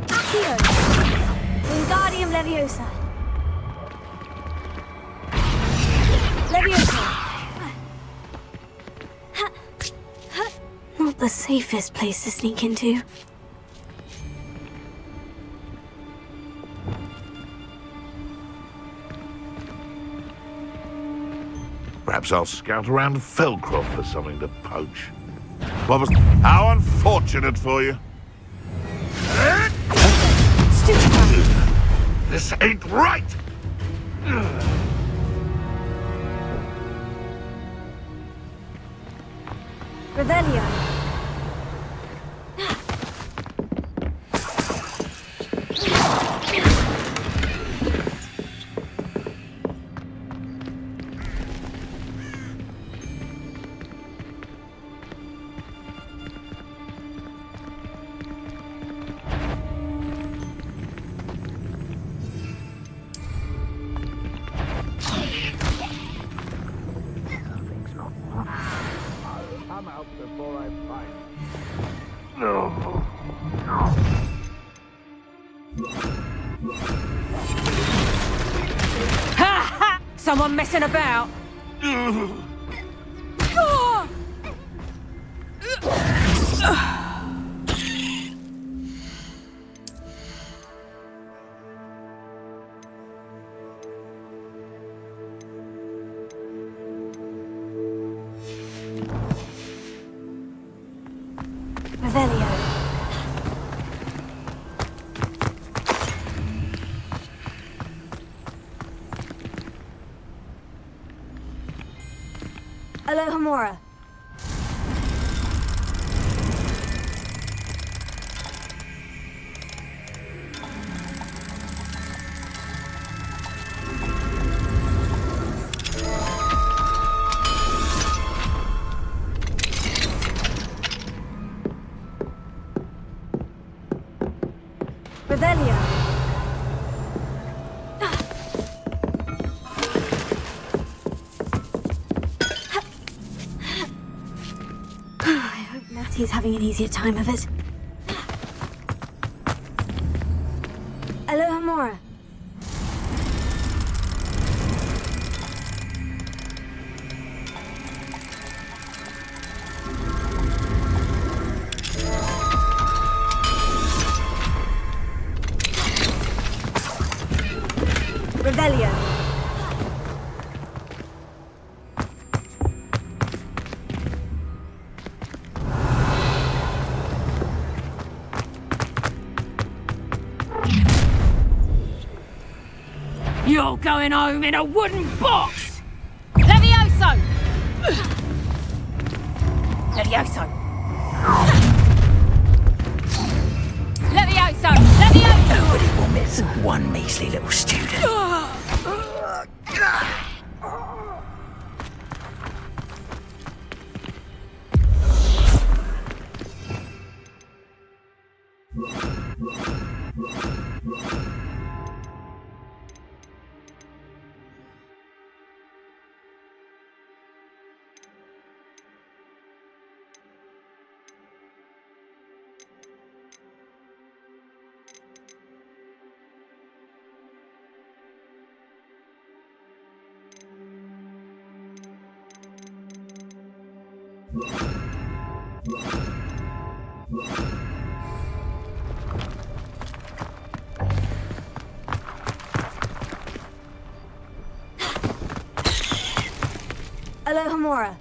Accio. Wingardium Leviosa. Leviosa. Not the safest place to sneak into. Perhaps I'll scout around Felcroft for something to poach. What was... How unfortunate for you. This ain't right! Revelio. I'm out before I fight. Ha ha! Someone messing about? Revelio. Alohomora. Revelio. I hope Natty's having an easier time of it. Alohomora. Revelio. You're going home in a wooden box! Levioso! Levioso! Levioso! Levioso! Nobody will miss one measly little student. Alohomora.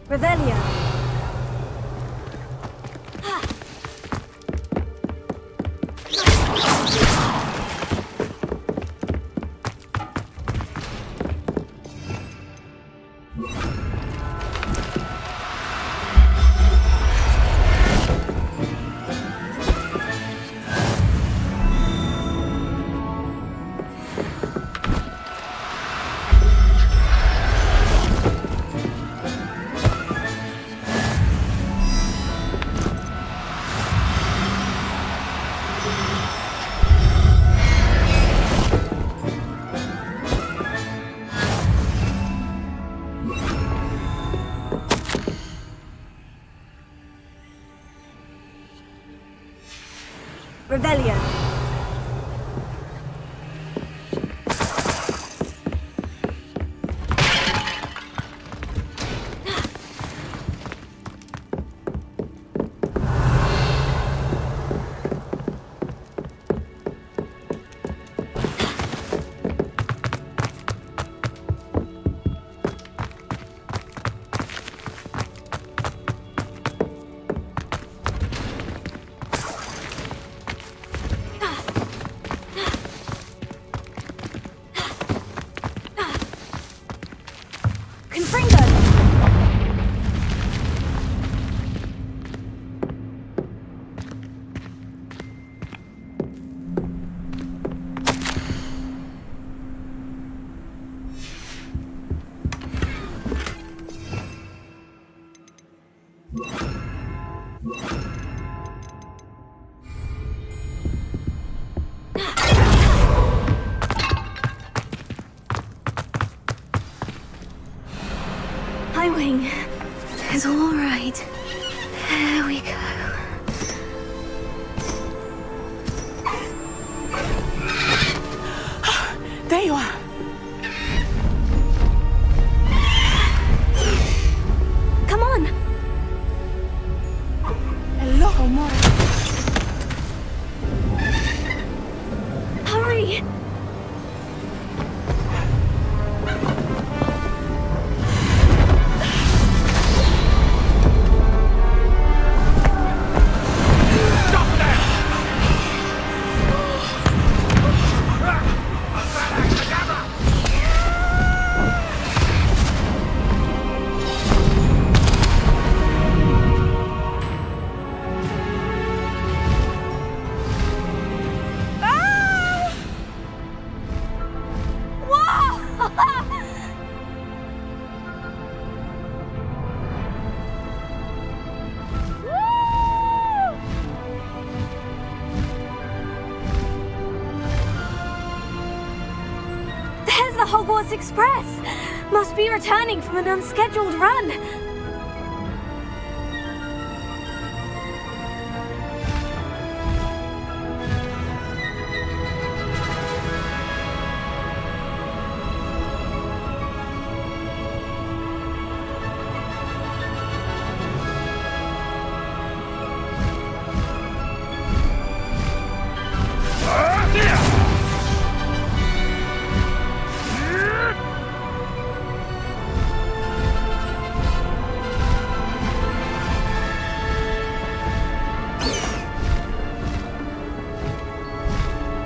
Revelio. Revelio. Confringo! Highwing. It's all right. There we go. There you are. Come on. Hello, Amore. Hurry. There's the Hogwarts Express! Must be returning from an unscheduled run.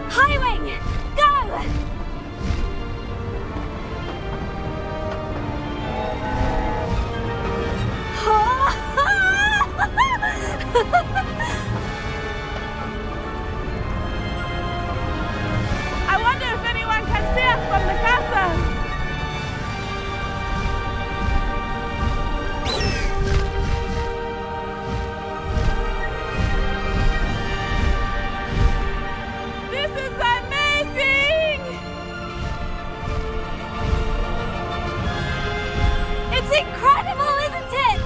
Highwing! Go! I wonder if anyone can see us from the castle. This is amazing! It's incredible, isn't it?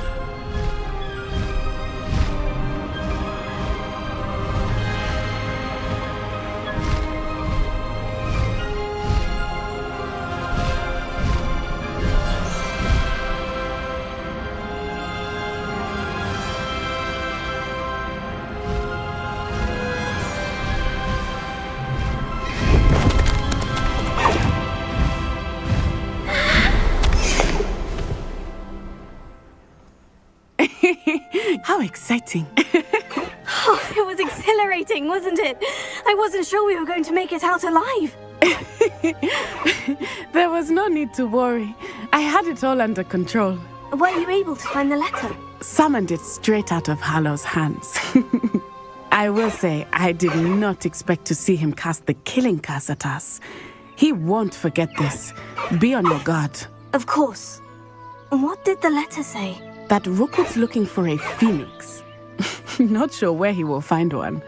How exciting. Oh, it was exhilarating, wasn't it? I wasn't sure we were going to make it out alive. There was no need to worry. I had it all under control. Were you able to find the letter? Summoned it straight out of Hallow's hands. I will say, I did not expect to see him cast the killing curse at us. He won't forget this. Be on your guard. Of course. What did the letter say? That Rookwood's looking for a phoenix. Not sure where he will find one.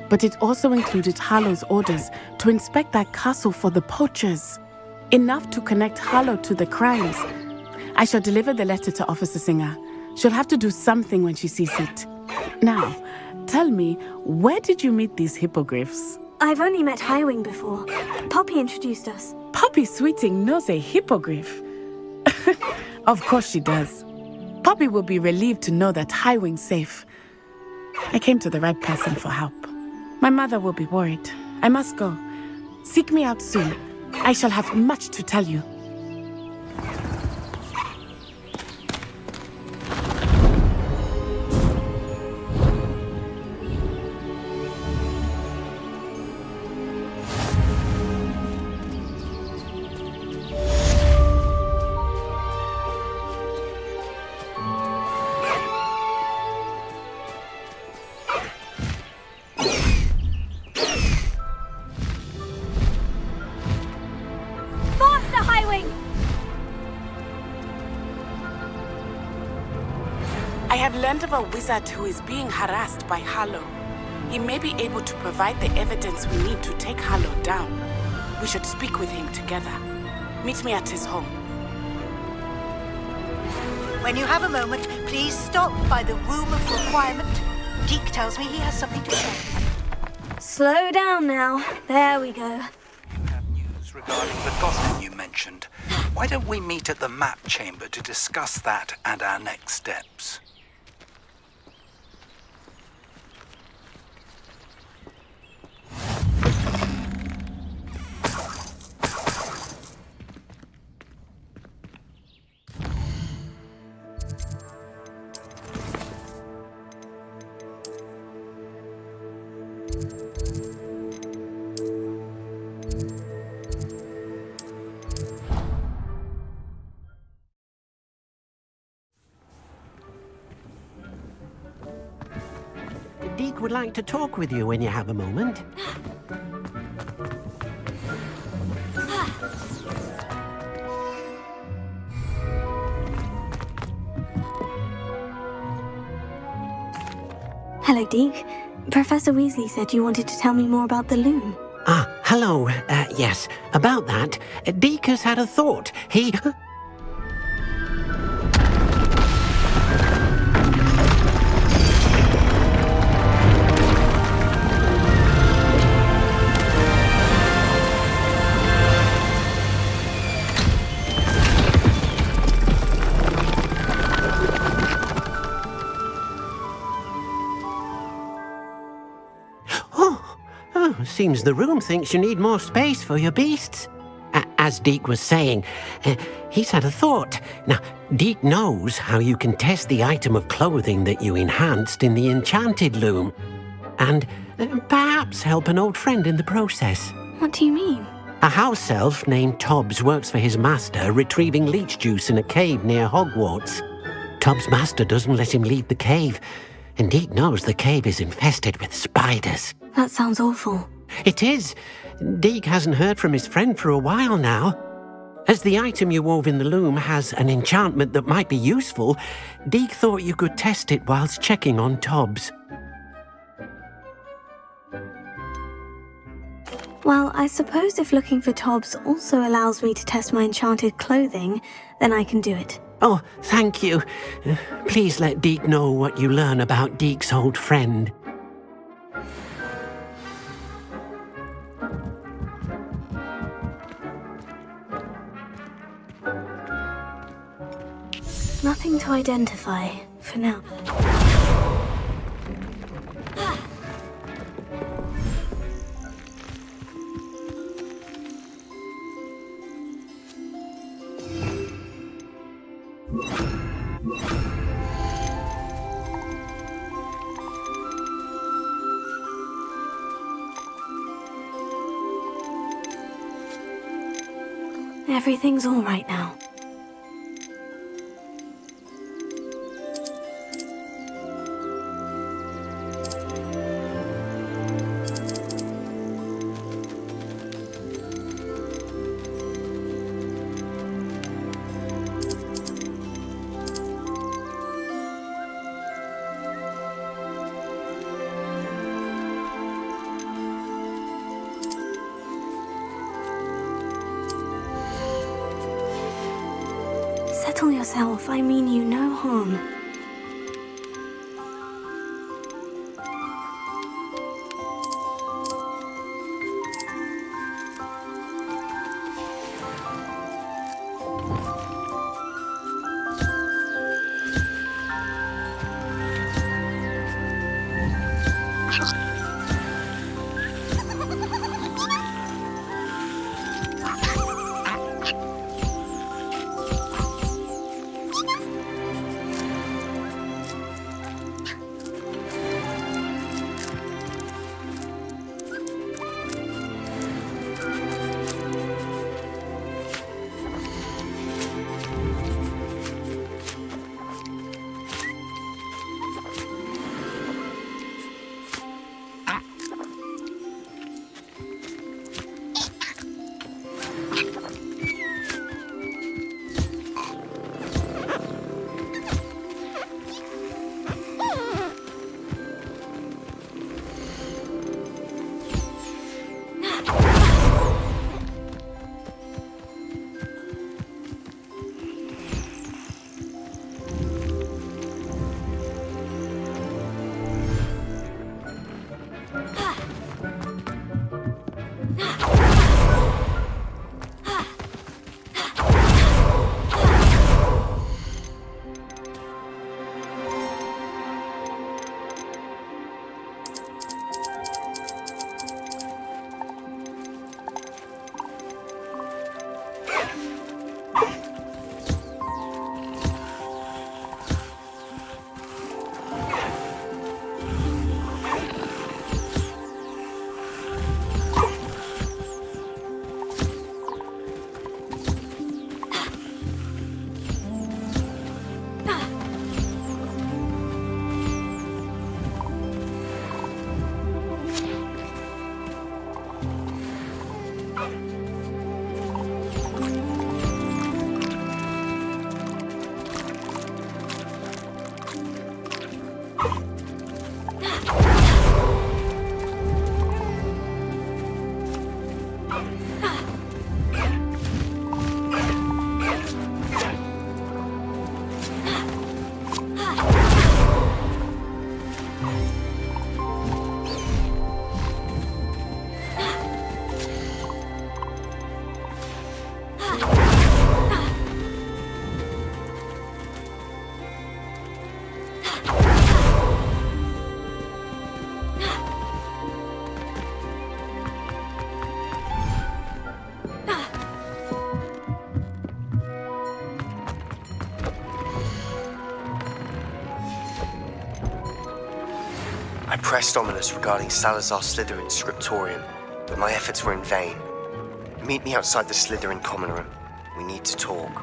But it also included Hallow's orders to inspect that castle for the poachers. Enough to connect Hallow to the crimes. I shall deliver the letter to Officer Singer. She'll have to do something when she sees it. Now, tell me, where did you meet these hippogriffs? I've only met Highwing before. Poppy introduced us. Poppy Sweeting knows a hippogriff. Of course she does. Poppy will be relieved to know that Highwing's safe. I came to the right person for help. My mother will be worried. I must go. Seek me out soon. I shall have much to tell you. I have learned of a wizard who is being harassed by Harlow. He may be able to provide the evidence we need to take Harlow down. We should speak with him together. Meet me at his home. When you have a moment, please stop by the Room of Requirement. Deke tells me he has something to say. Slow down now. There we go. Regarding the gossip you mentioned, why don't we meet at the map chamber to discuss that and our next steps? Deke would like to talk with you when you have a moment. Hello, Deke. Professor Weasley said you wanted to tell me more about the loom. Ah, hello. Yes, about that. Deke has had a thought. He... Seems the room thinks you need more space for your beasts. As Deke was saying, he's had a thought. Now, Deke knows how you can test the item of clothing that you enhanced in the enchanted loom. And perhaps help an old friend in the process. What do you mean? A house elf named Tobbs works for his master retrieving leech juice in a cave near Hogwarts. Tobbs' master doesn't let him leave the cave, and Deke knows the cave is infested with spiders. That sounds awful. It is. Deke hasn't heard from his friend for a while now. As the item you wove in the loom has an enchantment that might be useful, Deke thought you could test it whilst checking on Tobbs. Well, I suppose if looking for Tobbs also allows me to test my enchanted clothing, then I can do it. Oh, thank you. Please let Deke know what you learn about Deke's old friend. Nothing to identify, for now. Everything's all right now. Settle yourself, I mean you no harm. I pressed Ominous regarding Salazar Slytherin's scriptorium, but my efforts were in vain. Meet me outside the Slytherin common room. We need to talk.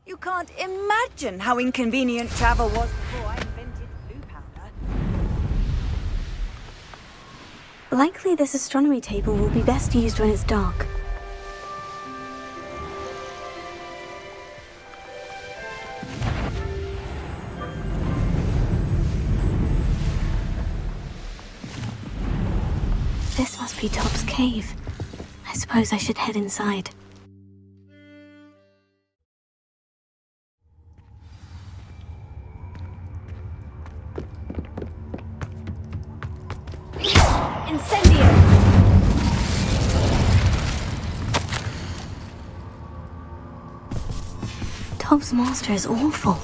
You can't imagine how inconvenient travel was before I invented blue powder. Likely this astronomy table will be best used when it's dark. This must be Top's cave. I suppose I should head inside. Top's master is awful.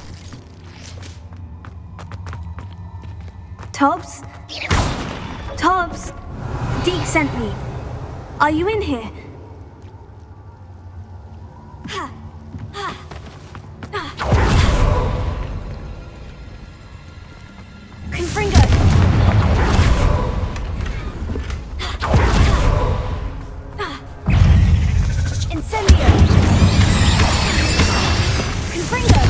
Tobbs? Tobbs? Deke sent me. Are you in here? Confringo! Incendio! Confringo!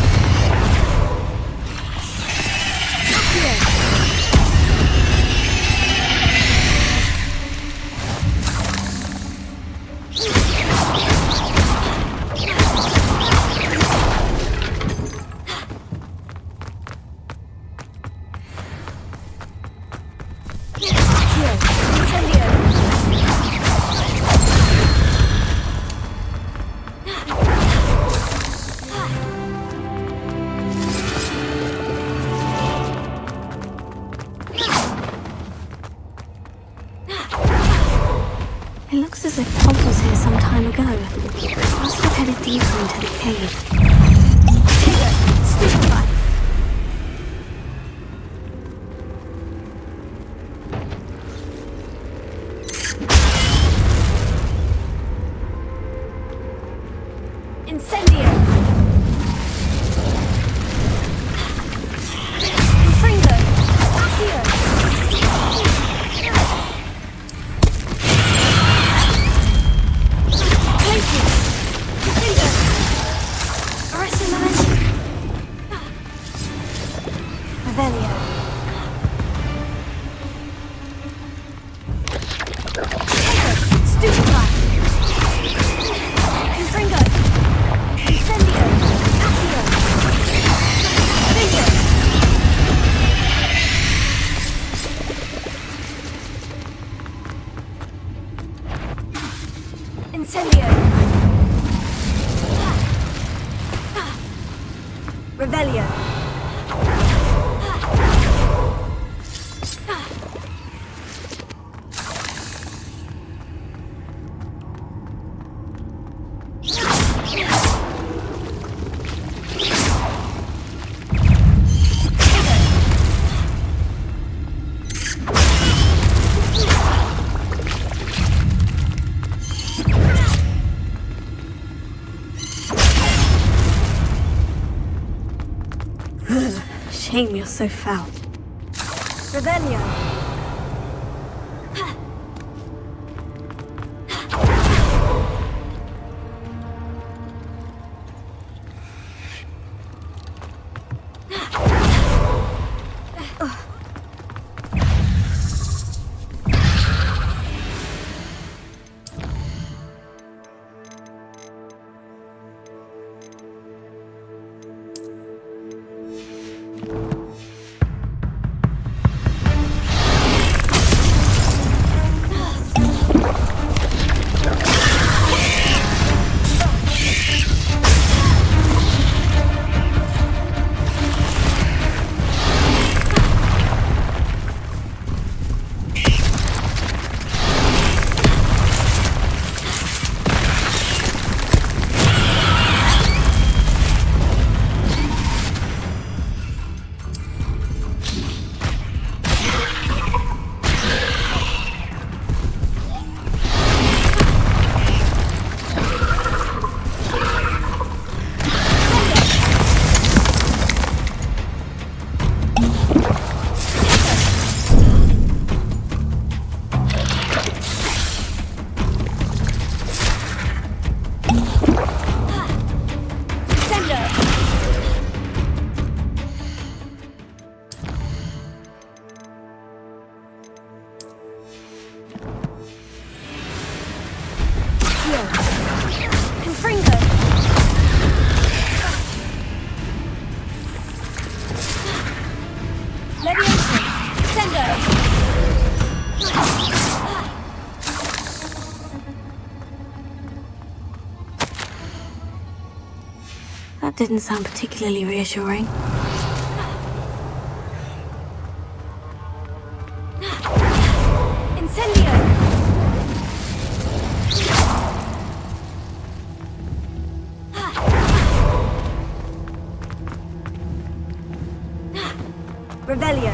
It looks as if Todd was here some time ago. Must have headed deeper into the cave. Stupefy! Incendio! Confringo! Accio! Revelio. Revelio. Shame you're so foul. Revelio. That didn't sound particularly reassuring. Incendio. Revelio.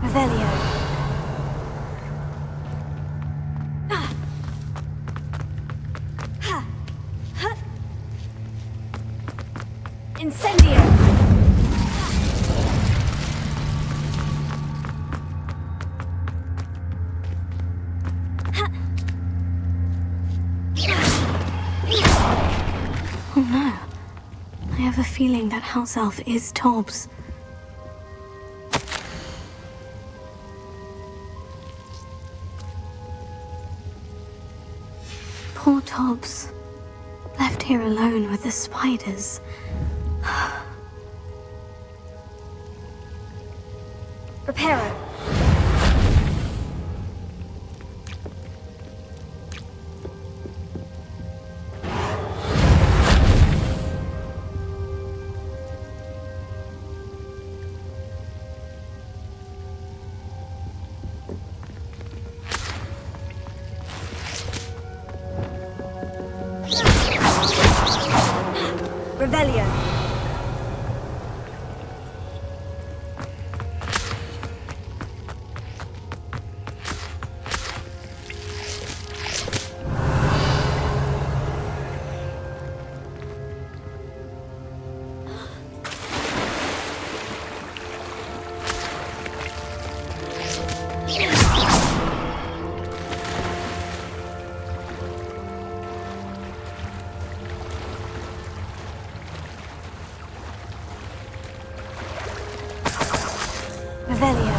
Revelio. Incendio. Oh no. I have a feeling that house elf is Tobbs. Poor Tobbs. Left here alone with the spiders. Reparo. Revelio. Revelio.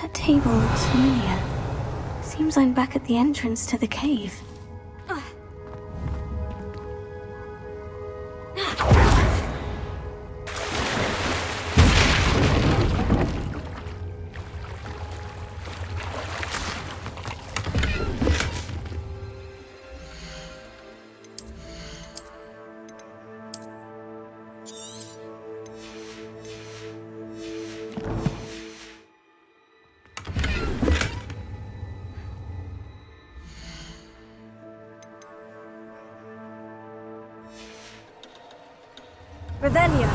That table looks familiar. Seems I'm back at the entrance to the cave. Revelio.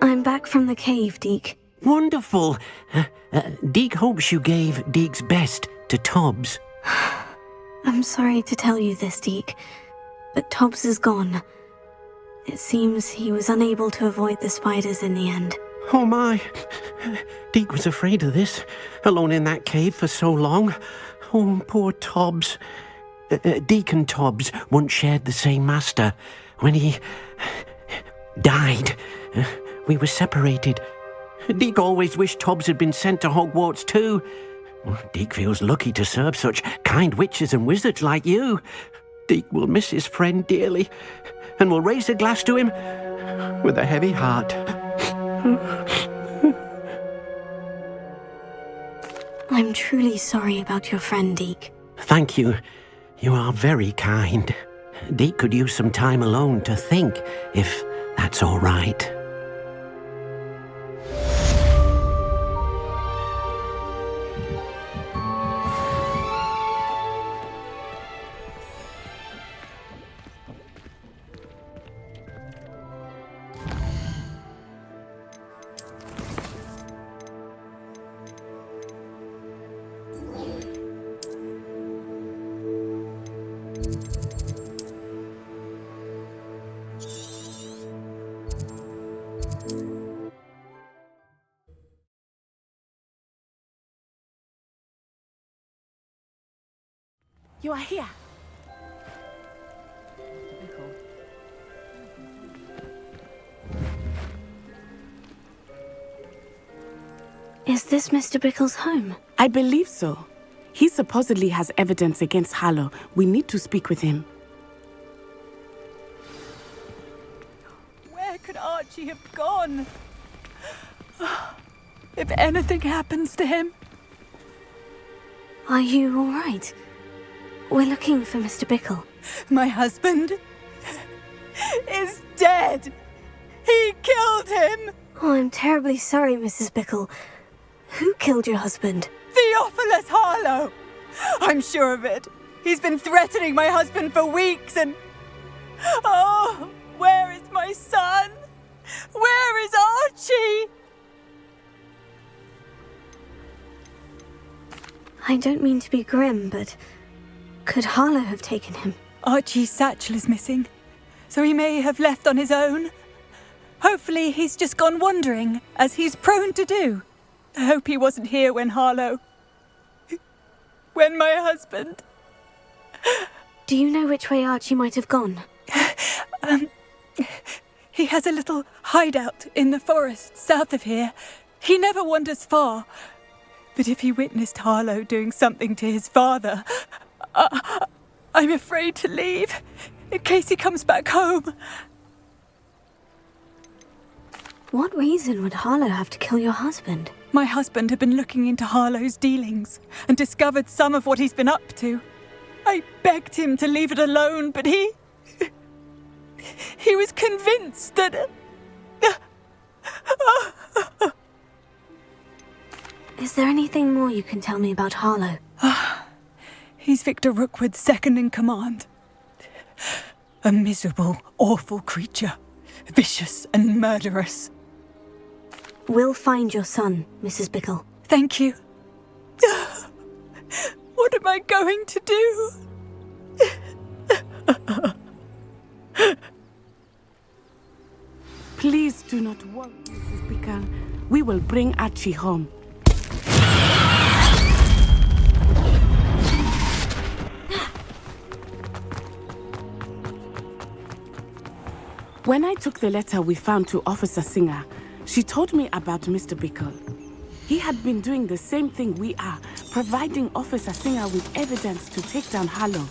I'm back from the cave, Deke. Wonderful. Deke hopes you gave Deke's best to Tobbs. I'm sorry to tell you this, Deke, but Tobbs is gone. It seems he was unable to avoid the spiders in the end. Oh my. Deke was afraid of this, alone in that cave for so long. Oh, poor Tobbs. Deke and Tobbs once shared the same master. When he died, we were separated. Deke always wished Tobbs had been sent to Hogwarts too. Deke feels lucky to serve such kind witches and wizards like you. Deke will miss his friend dearly, and will raise a glass to him with a heavy heart. I'm truly sorry about your friend, Deke. Thank you. You are very kind. Deke could use some time alone to think, if that's all right. You are here. Is this Mr. Bickle's home? I believe so. He supposedly has evidence against Harlow. We need to speak with him. Where could Archie have gone? If anything happens to him. Are you all right? We're looking for Mr. Bickle. My husband is dead. He killed him. Oh, I'm terribly sorry, Mrs. Bickle. Who killed your husband? Theophilus Harlow. I'm sure of it. He's been threatening my husband for weeks and... Oh, where is my son? Where is Archie? I don't mean to be grim, but could Harlow have taken him? Archie's satchel is missing, so he may have left on his own. Hopefully he's just gone wandering, as he's prone to do. I hope he wasn't here when my husband... Do you know which way Archie might have gone? He has a little hideout in the forest south of here. He never wanders far. But if he witnessed Harlow doing something to his father, I'm afraid to leave, in case he comes back home. What reason would Harlow have to kill your husband? My husband had been looking into Harlow's dealings and discovered some of what he's been up to. I begged him to leave it alone, but he was convinced that... Is there anything more you can tell me about Harlow? He's Victor Rookwood's second in command. A miserable, awful creature. Vicious and murderous. We'll find your son, Mrs. Bickle. Thank you. What am I going to do? Please do not worry, Mrs. Bickle. We will bring Archie home. When I took the letter we found to Officer Singer, she told me about Mr. Bickle. He had been doing the same thing we are, providing Officer Singer with evidence to take down Harlow.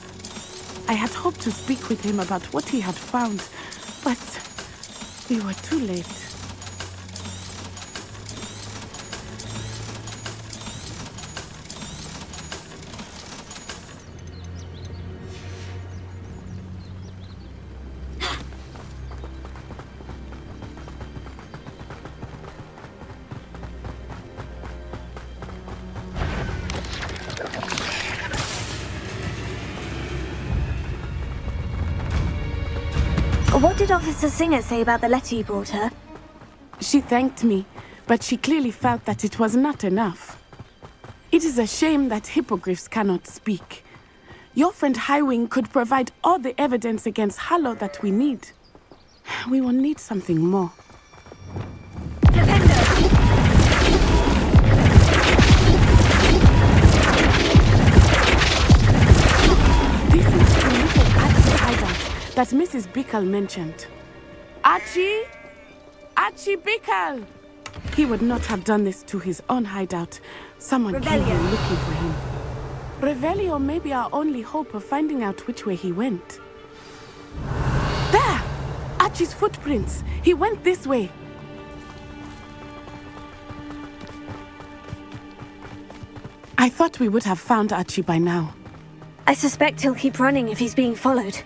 I had hoped to speak with him about what he had found, but we were too late. What did Officer Singer say about the letter you brought her? She thanked me, but she clearly felt that it was not enough. It is a shame that hippogriffs cannot speak. Your friend Highwing could provide all the evidence against Harlow that we need. We will need something more. This must be little Archie's hideout that Mrs. Bickle mentioned. Archie? Archie Bickle! He would not have done this to his own hideout, Someone came here Revelio. looking for him. Revelio may be our only hope of finding out which way he went. There! Archie's footprints. He went this way. I thought we would have found Archie by now. I suspect he'll keep running if he's being followed.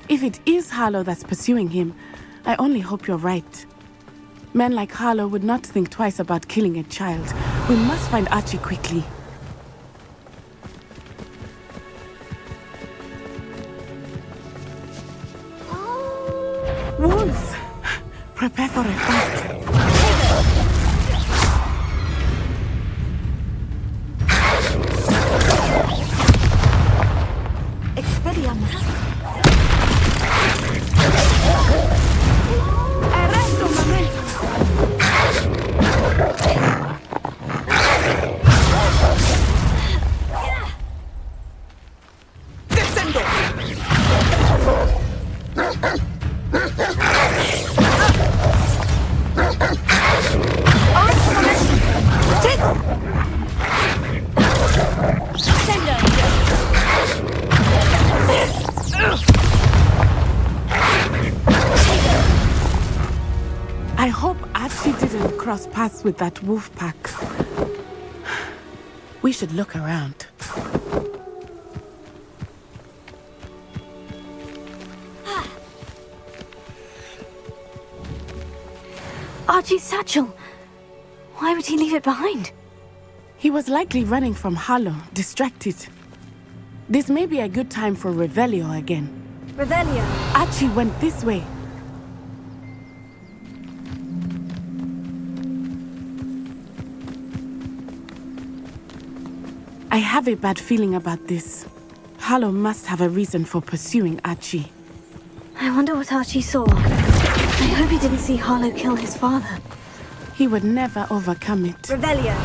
If it is Harlow that's pursuing him, I only hope you're right. Men like Harlow would not think twice about killing a child. We must find Archie quickly. Wolves! Prepare for a fight. Expelliarmus. Arresto momentum. Descendo. I hope Archie didn't cross paths with that wolf pack. We should look around. Archie's satchel. Why would he leave it behind? He was likely running from Harlow, distracted. This may be a good time for Revelio again. Revelio. Archie went this way. I have a bad feeling about this. Harlow must have a reason for pursuing Archie. I wonder what Archie saw. I hope he didn't see Harlow kill his father. He would never overcome it. Revelio.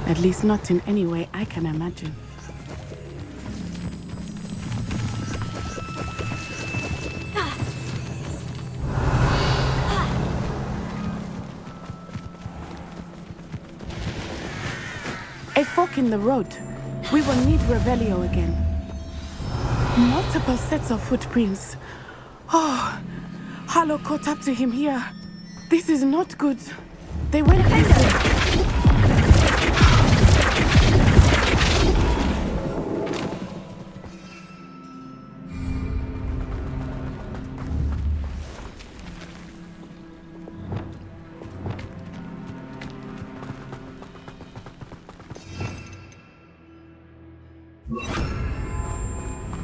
At least not in any way I can imagine. A fork in the road. We will need Revelio again. Multiple sets of footprints. Oh, Harlow caught up to him here. This is not good. They went this way.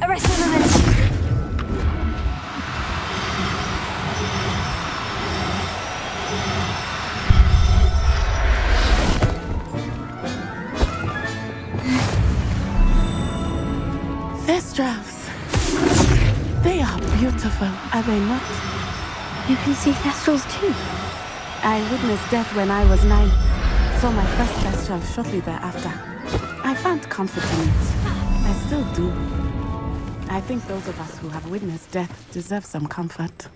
Arrest him a minute. Thestrals. They are beautiful, are they not? You can see Thestrals too. I witnessed death when I was 9. Saw my first Thestral shortly thereafter. I found comfort in it. I still do. I think those of us who have witnessed death deserve some comfort.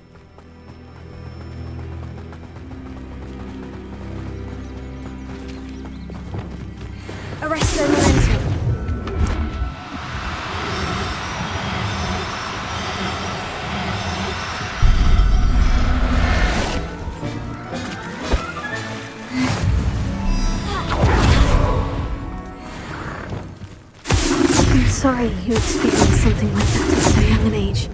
Arrest the momentum. I'm sorry you experienced something like that at so young an age.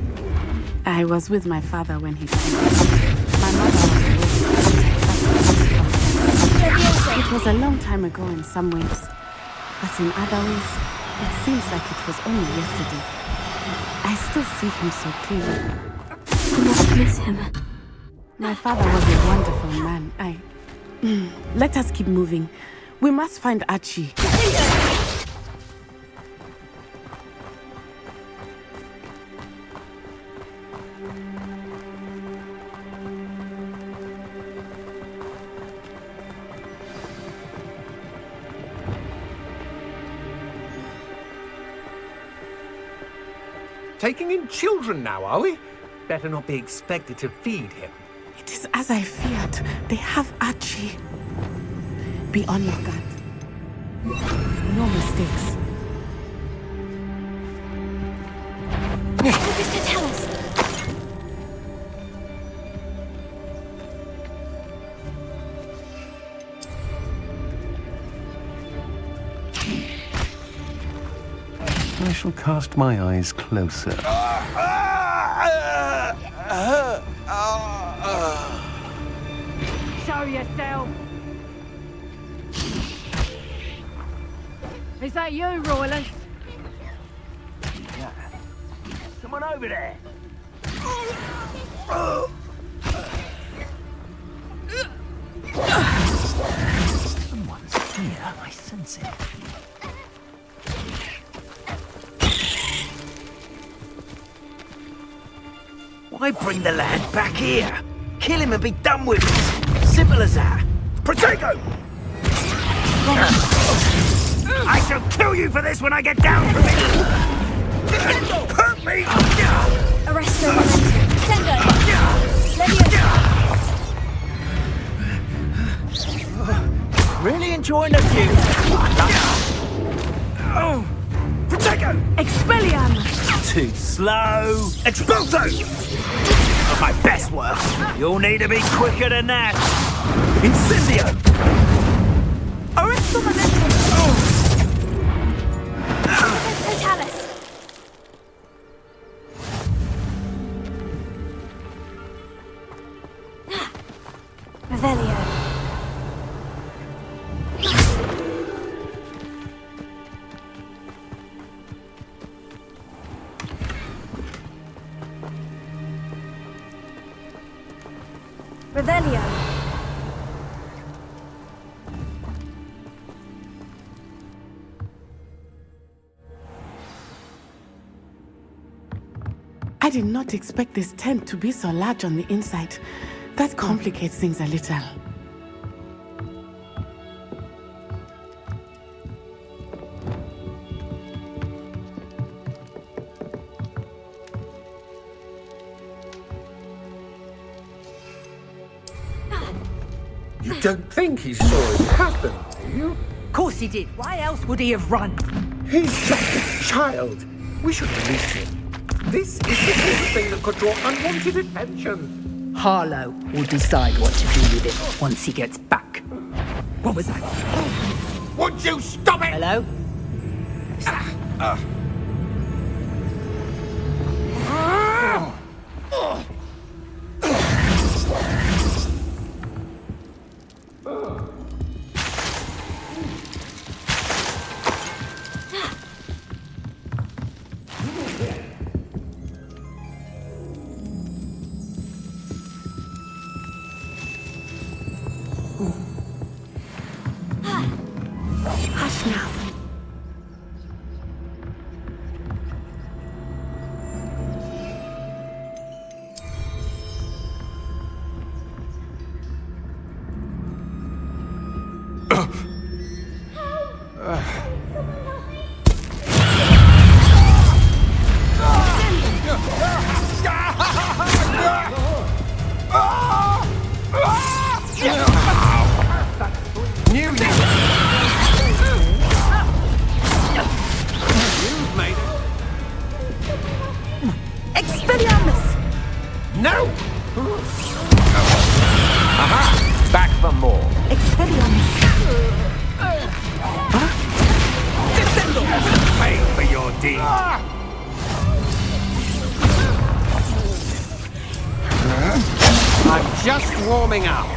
I was with my father when he died. My mother was away. It was a long time ago in some ways, but in other ways, it seems like it was only yesterday. I still see him so clearly. You must miss him. My father was a wonderful man. Let us keep moving. We must find Archie. Taking in children now, are we? Better not be expected to feed him. It is as I feared. They have Archie. Be on your guard. No mistakes. Mr. Tallis. I shall cast my eyes closer. Show yourself. Is that you, Royalist? Yeah. Someone over there. Someone's here. I sense it. Why bring the lad back here? Kill him and be done with it. Simple as that. Protego! I shall kill you for this when I get down from it! Hurt me! Arrest the woman. Sendo! Really enjoying the view. Oh! Protego! Expelliarmus! Too slow. Expulso! Not my best work. You'll need to be quicker than that. Incendio! Arrest the momentum! Mr. Tallis. Revelio. Revelio. I did not expect this tent to be so large on the inside. That complicates things a little. You don't think he saw it happen, do you? Of course he did. Why else would he have run? He's just a child. We should release him. This is the sort of thing that could draw unwanted attention. Harlow will decide what to do with it once he gets back. What was that? Would you stop it? Hello? Hush now. Expelliarmus! No! Aha! Back for more. Expelliarmus! Descendo! Pay for your deed. I'm just warming up.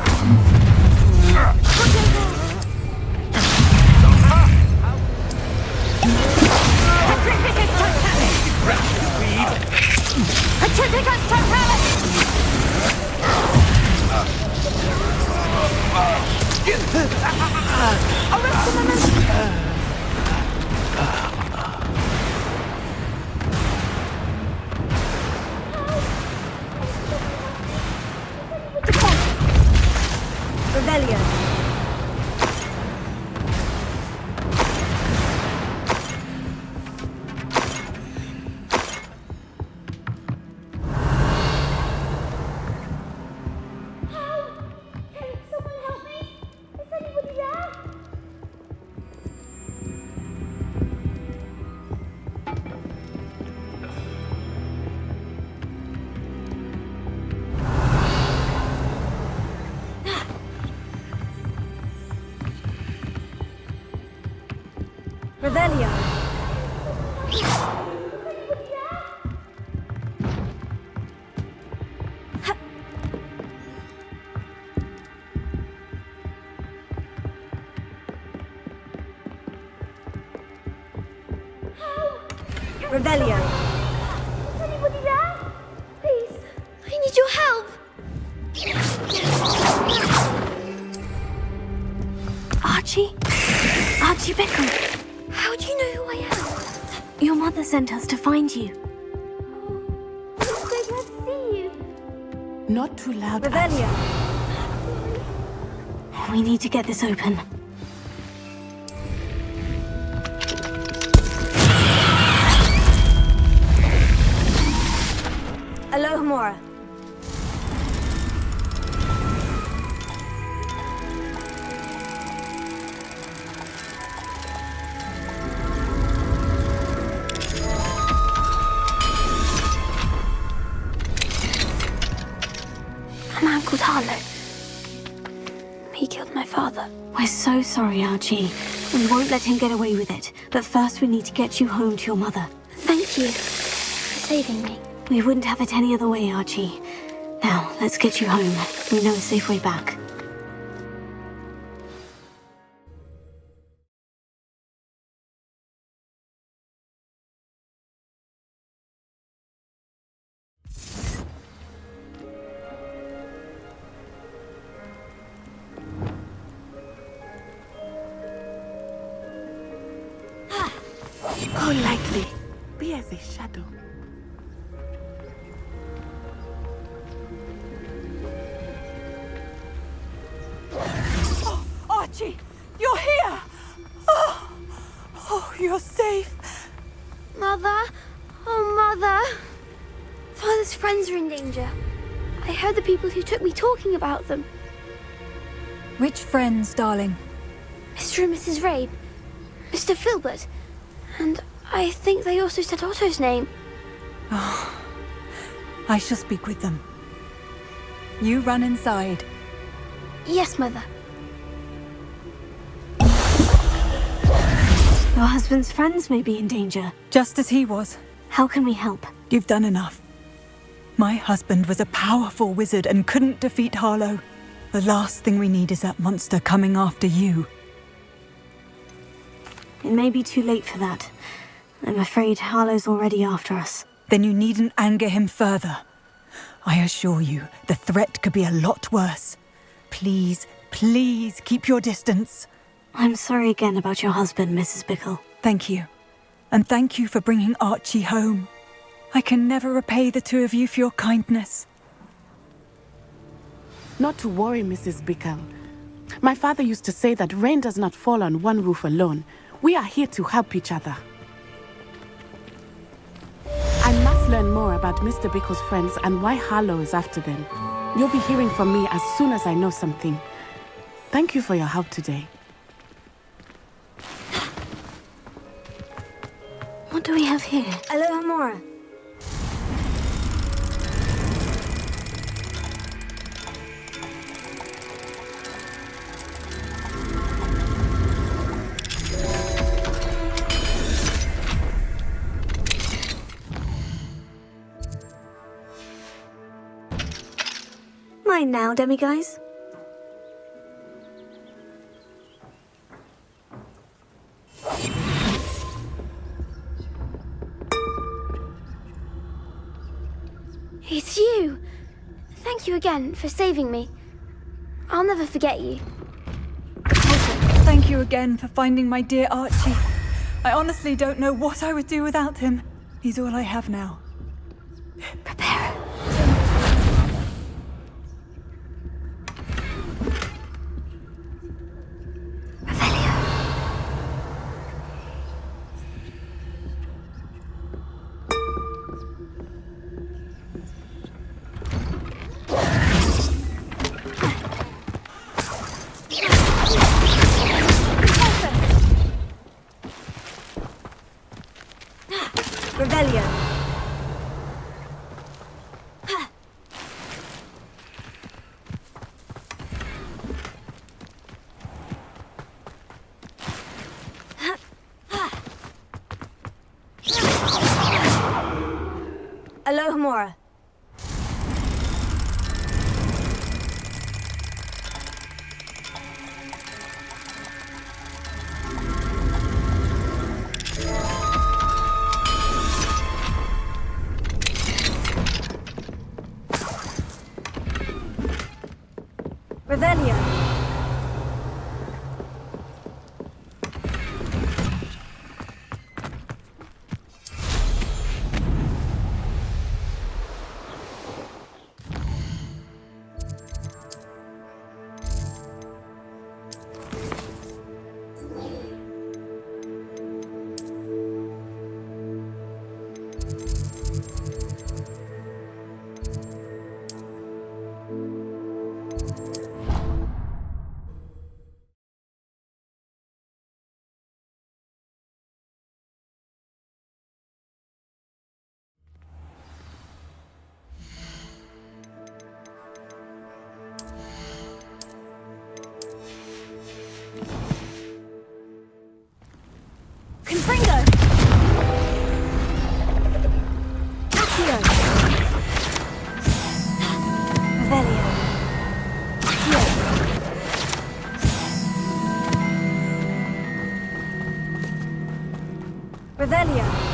Petrificus totalis! Arrest the momentum! Revelio. Revelio. Revelio. Is anybody there? Please. I need your help. Archie? Archie Bickle. How do you know who I am? Your mother sent us to find you. I'm so glad to see you. Not too loud. Revelio. We need to get this open. Alohomora. A man called Harlow. He killed my father. We're so sorry, Archie. We won't let him get away with it. But first we need to get you home to your mother. Thank you for saving me. We wouldn't have it any other way, Archie. Now, let's get you home. We know a safe way back. Go lightly. Be as a shadow. Oh, Archie, you're here! Oh, you're safe. Mother? Oh, Mother. Father's friends are in danger. I heard the people who took me talking about them. Which friends, darling? Mr. and Mrs. Rabe, Mr. Filbert, and I think they also said Otto's name. Oh, I shall speak with them. You run inside. Yes, Mother. Your husband's friends may be in danger. Just as he was. How can we help? You've done enough. My husband was a powerful wizard and couldn't defeat Harlow. The last thing we need is that monster coming after you. It may be too late for that. I'm afraid Harlow's already after us. Then you needn't anger him further. I assure you, the threat could be a lot worse. Please, please keep your distance. I'm sorry again about your husband, Mrs. Bickle. Thank you. And thank you for bringing Archie home. I can never repay the two of you for your kindness. Not to worry, Mrs. Bickle. My father used to say that rain does not fall on one roof alone. We are here to help each other. I must learn more about Mr. Bickle's friends and why Harlow is after them. You'll be hearing from me as soon as I know something. Thank you for your help today. What do we have here? Alohomora. Mine now, demiguise. It's you. Thank you again for saving me. I'll never forget you. Thank you again for finding my dear Archie. I honestly don't know what I would do without him. He's all I have now. Prepare. Revelio. Alohomora. Revelio. Confringo! Accio! Revelio. Revelio.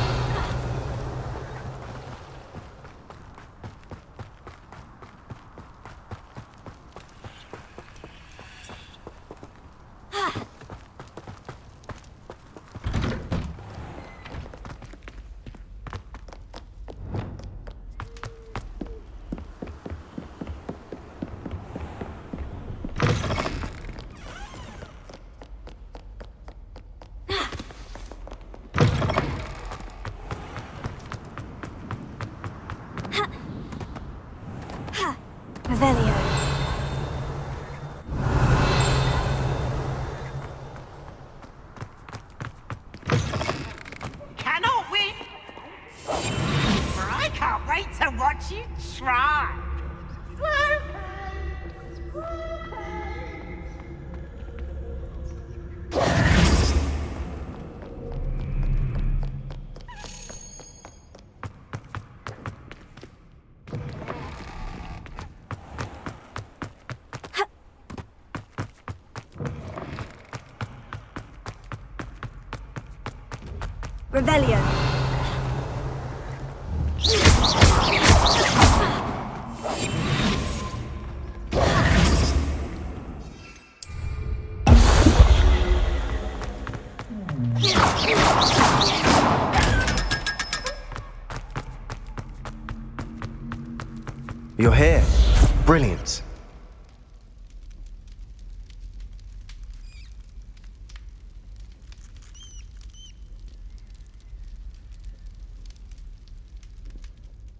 Revelio. Cannot win! For I can't wait to watch you try! Revelio. You're here. Brilliant.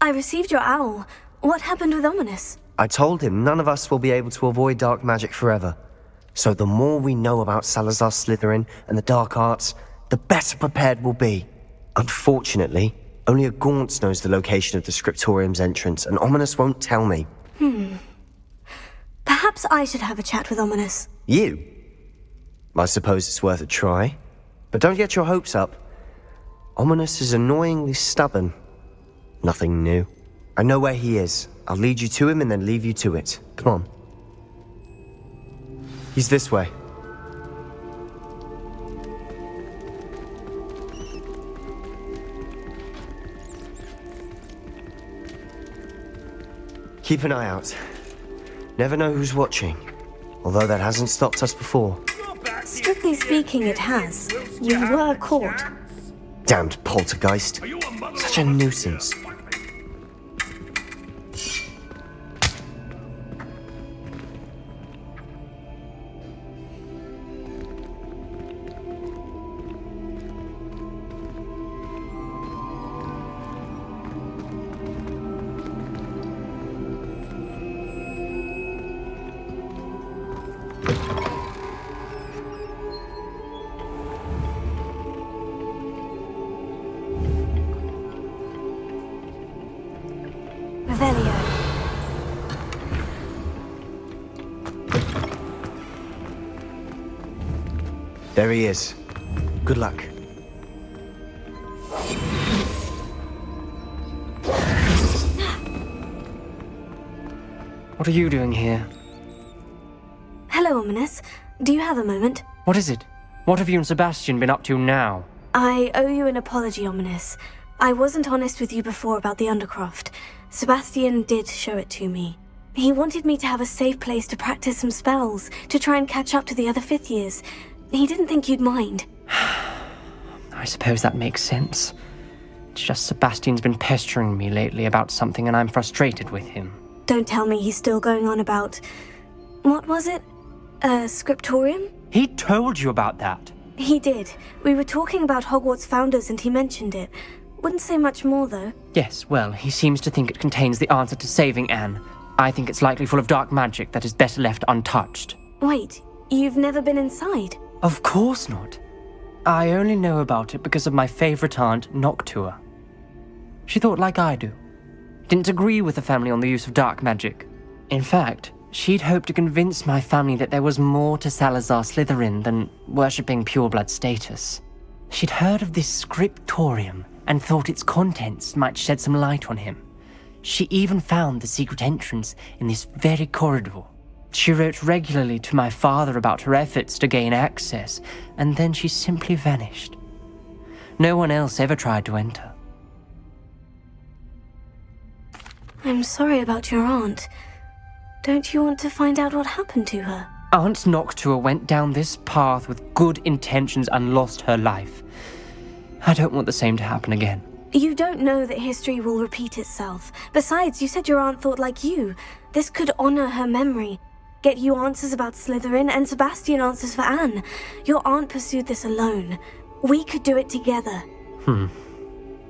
I received your owl. What happened with Ominous? I told him none of us will be able to avoid dark magic forever. So the more we know about Salazar Slytherin and the dark arts, the better prepared we'll be. Unfortunately, only a Gaunts knows the location of the Scriptorium's entrance, and Ominous won't tell me. Perhaps I should have a chat with Ominous. You? I suppose it's worth a try. But don't get your hopes up. Ominous is annoyingly stubborn. Nothing new. I know where he is. I'll lead you to him and then leave you to it. Come on. He's this way. Keep an eye out. Never know who's watching. Although that hasn't stopped us before. Strictly speaking, it has. We were caught. Damned poltergeist. Such a nuisance. Revelio. There he is. Good luck. are you doing here? Hello, Ominous. Do you have a moment? What is it? What have you and Sebastian been up to now? I owe you an apology, Ominous. I wasn't honest with you before about the Undercroft. Sebastian did show it to me. He wanted me to have a safe place to practice some spells, to try and catch up to the other 5th years. He didn't think you'd mind. I suppose that makes sense. It's just Sebastian's been pestering me lately about something and I'm frustrated with him. Don't tell me he's still going on about... What was it? Scriptorium? He told you about that? He did. We were talking about Hogwarts founders and he mentioned it. Wouldn't say much more, though. Yes, well, he seems to think it contains the answer to saving Anne. I think it's likely full of dark magic that is better left untouched. Wait, you've never been inside? Of course not. I only know about it because of my favorite aunt, Noctua. She thought like I do. Didn't agree with the family on the use of dark magic. In fact, she'd hoped to convince my family that there was more to Salazar Slytherin than worshipping pureblood status. She'd heard of this scriptorium and thought its contents might shed some light on him. She even found the secret entrance in this very corridor. She wrote regularly to my father about her efforts to gain access, and then she simply vanished. No one else ever tried to enter. I'm sorry about your aunt. Don't you want to find out what happened to her? Aunt Noctua went down this path with good intentions and lost her life. I don't want the same to happen again. You don't know that history will repeat itself. Besides, you said your aunt thought like you. This could honor her memory. Get you answers about Slytherin and Sebastian answers for Anne. Your aunt pursued this alone. We could do it together.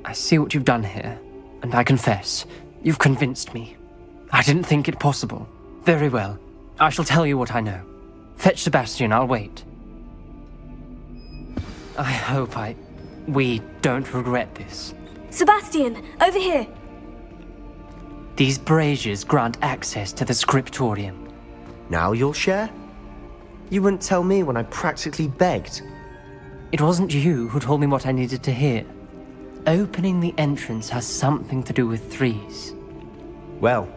I see what you've done here, and I confess, you've convinced me. I didn't think it possible. Very well. I shall tell you what I know. Fetch Sebastian, I'll wait. I hope we don't regret this. Sebastian, over here! These braziers grant access to the scriptorium. Now you'll share? You wouldn't tell me when I practically begged. It wasn't you who told me what I needed to hear. Opening the entrance has something to do with threes. Well,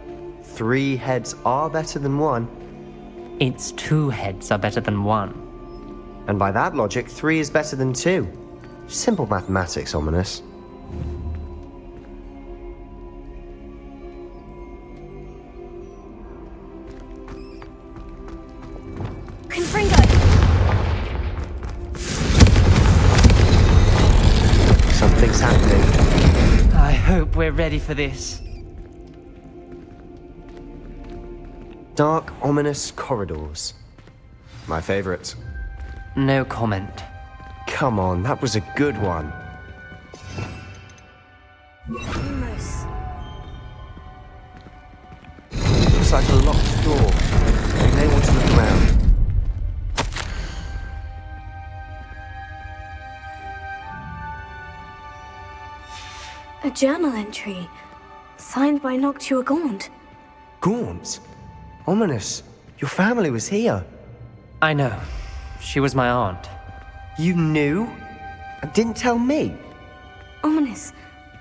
3 heads are better than 1. It's 2 heads are better than 1. And by that logic, 3 is better than 2. Simple mathematics, Ominous. Something's happening. I hope we're ready for this. Dark, ominous corridors. My favorite. No comment. Come on, that was a good one. Lumos. Looks like a locked door. We may want to look around. A journal entry. Signed by Noctua Gaunt. Gaunt? Ominous. Your family was here. I know. She was my aunt. You knew? And didn't tell me? Ominous.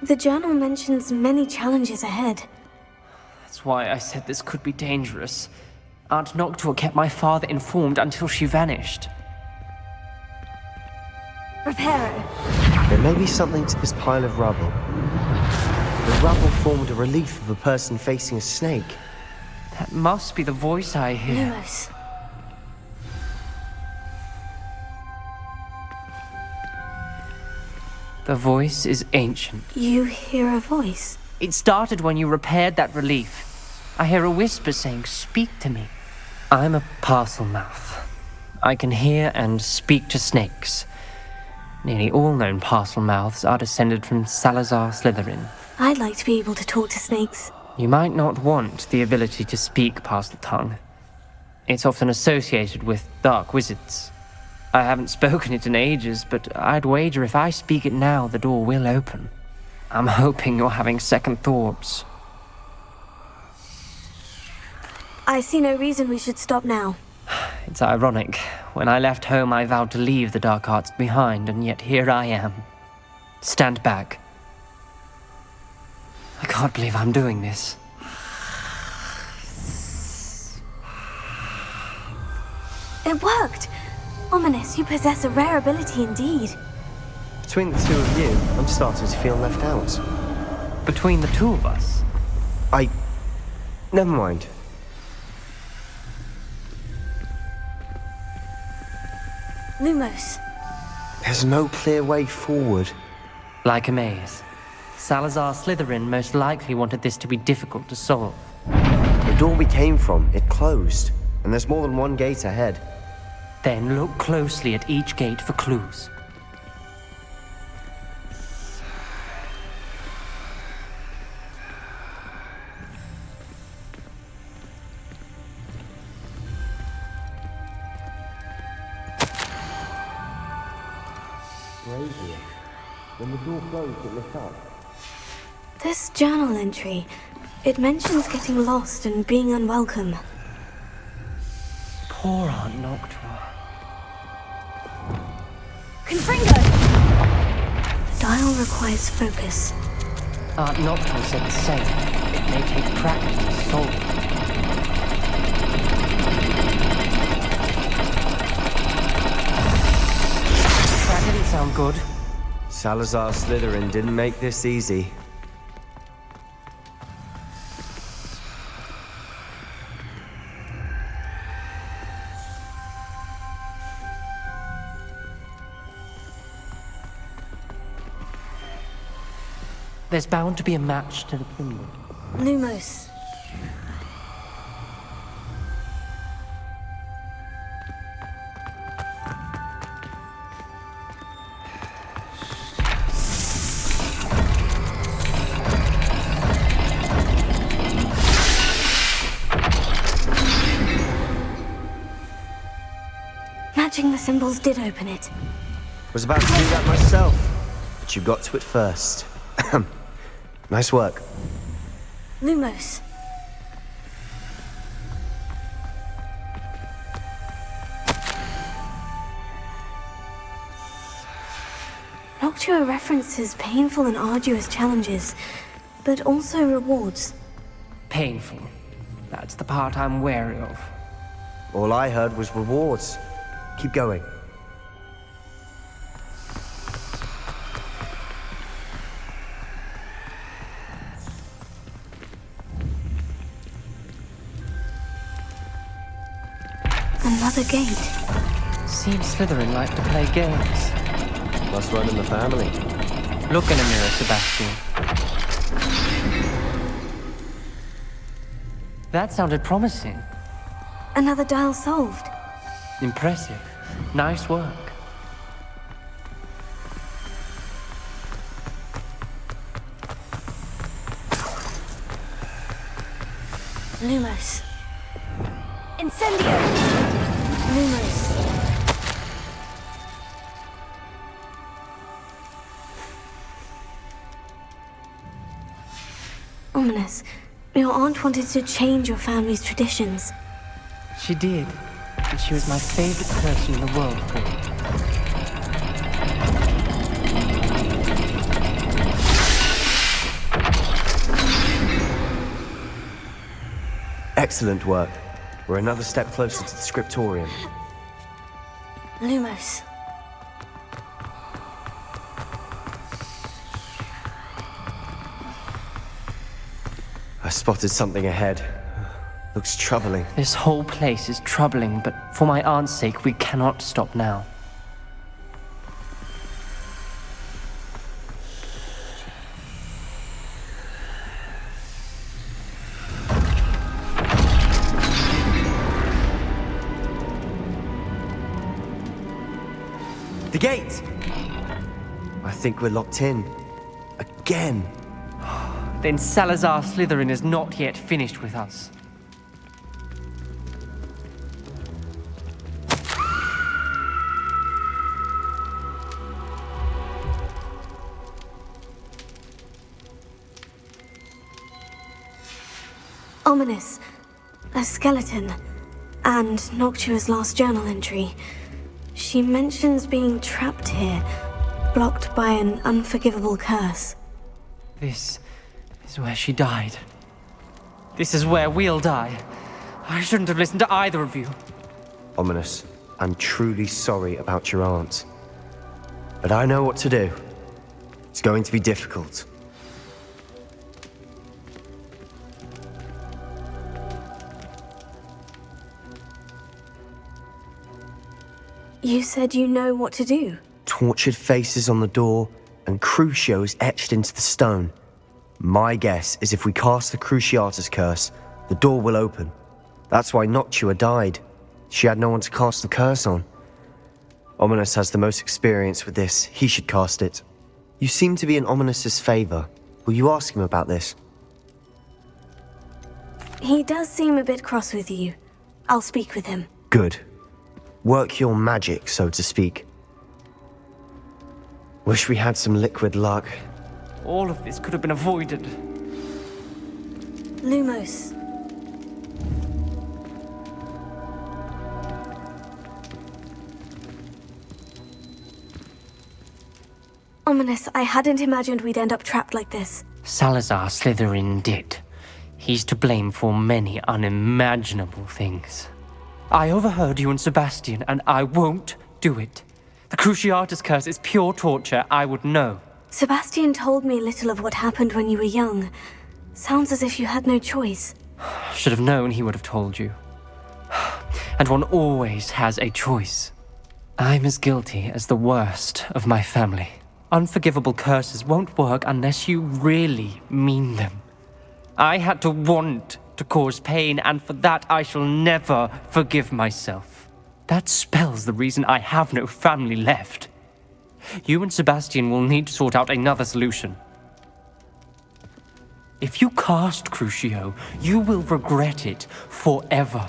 The journal mentions many challenges ahead. That's why I said this could be dangerous. Aunt Noctua kept my father informed until she vanished. Reparo. There may be something to this pile of rubble. The rubble formed a relief of a person facing a snake. That must be the voice I hear. Lumos. The voice is ancient. You hear a voice? It started when you repaired that relief. I hear a whisper saying, "Speak to me." I'm a parcel mouth. I can hear and speak to snakes. Nearly all known parcel mouths are descended from Salazar Slytherin. I'd like to be able to talk to snakes. You might not want the ability to speak parcel tongue. It's often associated with dark wizards. I haven't spoken it in ages, but I'd wager if I speak it now, the door will open. I'm hoping you're having second thoughts. I see no reason we should stop now. It's ironic. When I left home, I vowed to leave the dark arts behind, and yet here I am. Stand back. I can't believe I'm doing this. It worked! Ominous, you possess a rare ability indeed. Between the two of you, I'm starting to feel left out. Between the two of us? Never mind. Lumos. There's no clear way forward. Like a maze. Salazar Slytherin most likely wanted this to be difficult to solve. The door we came from, it closed. And there's more than one gate ahead. Then look closely at each gate for clues. When the door closed, it lit up. This journal entry, it mentions getting lost and being unwelcome. Poor Aunt Noctua. Confringo! The dial requires focus. Aunt Noctua said the same. It may take practice to solve it. That didn't sound good. Salazar Slytherin didn't make this easy. There's bound to be a match to the kingdom. Lumos. Matching the symbols did open it. Was about to do that myself, but you got to it first. Nice work. Lumos. Noctua references painful and arduous challenges, but also rewards. Painful. That's the part I'm wary of. All I heard was rewards. Keep going. Another gate. Seems Slytherin like to play games. Must run in the family. Look in a mirror, Sebastian. That sounded promising. Another dial solved. Impressive. Nice work. Lumos. Incendio! Lumos. Ominous. Your aunt wanted to change your family's traditions. She did. And she was my favorite person in the world for it. Excellent work. We're another step closer to the scriptorium. Lumos. I spotted something ahead. Looks troubling. This whole place is troubling, but for my aunt's sake, we cannot stop now. The gate! I think we're locked in. Again. Then Salazar Slytherin is not yet finished with us. Ominous. A skeleton. And Noctua's last journal entry. She mentions being trapped here, blocked by an unforgivable curse. This is where she died. This is where we'll die. I shouldn't have listened to either of you. Ominous. I'm truly sorry about your aunt. But I know what to do. It's going to be difficult. You said you know what to do. Tortured faces on the door and Crucios etched into the stone. My guess is if we cast the Cruciatus curse, the door will open. That's why Noctua died. She had no one to cast the curse on. Ominous has the most experience with this. He should cast it. You seem to be in Ominous's favor. Will you ask him about this? He does seem a bit cross with you. I'll speak with him. Good. Work your magic, so to speak. Wish we had some liquid luck. All of this could have been avoided. Lumos. Ominous, I hadn't imagined we'd end up trapped like this. Salazar Slytherin did. He's to blame for many unimaginable things. I overheard you and Sebastian, and I won't do it. The Cruciatus curse is pure torture, I would know. Sebastian told me a little of what happened when you were young. Sounds as if you had no choice. Should have known he would have told you. And one always has a choice. I'm as guilty as the worst of my family. Unforgivable curses won't work unless you really mean them. I had to want to cause pain, and for that I shall never forgive myself. That spells the reason I have no family left. You and Sebastian will need to sort out another solution. If you cast Crucio, you will regret it forever.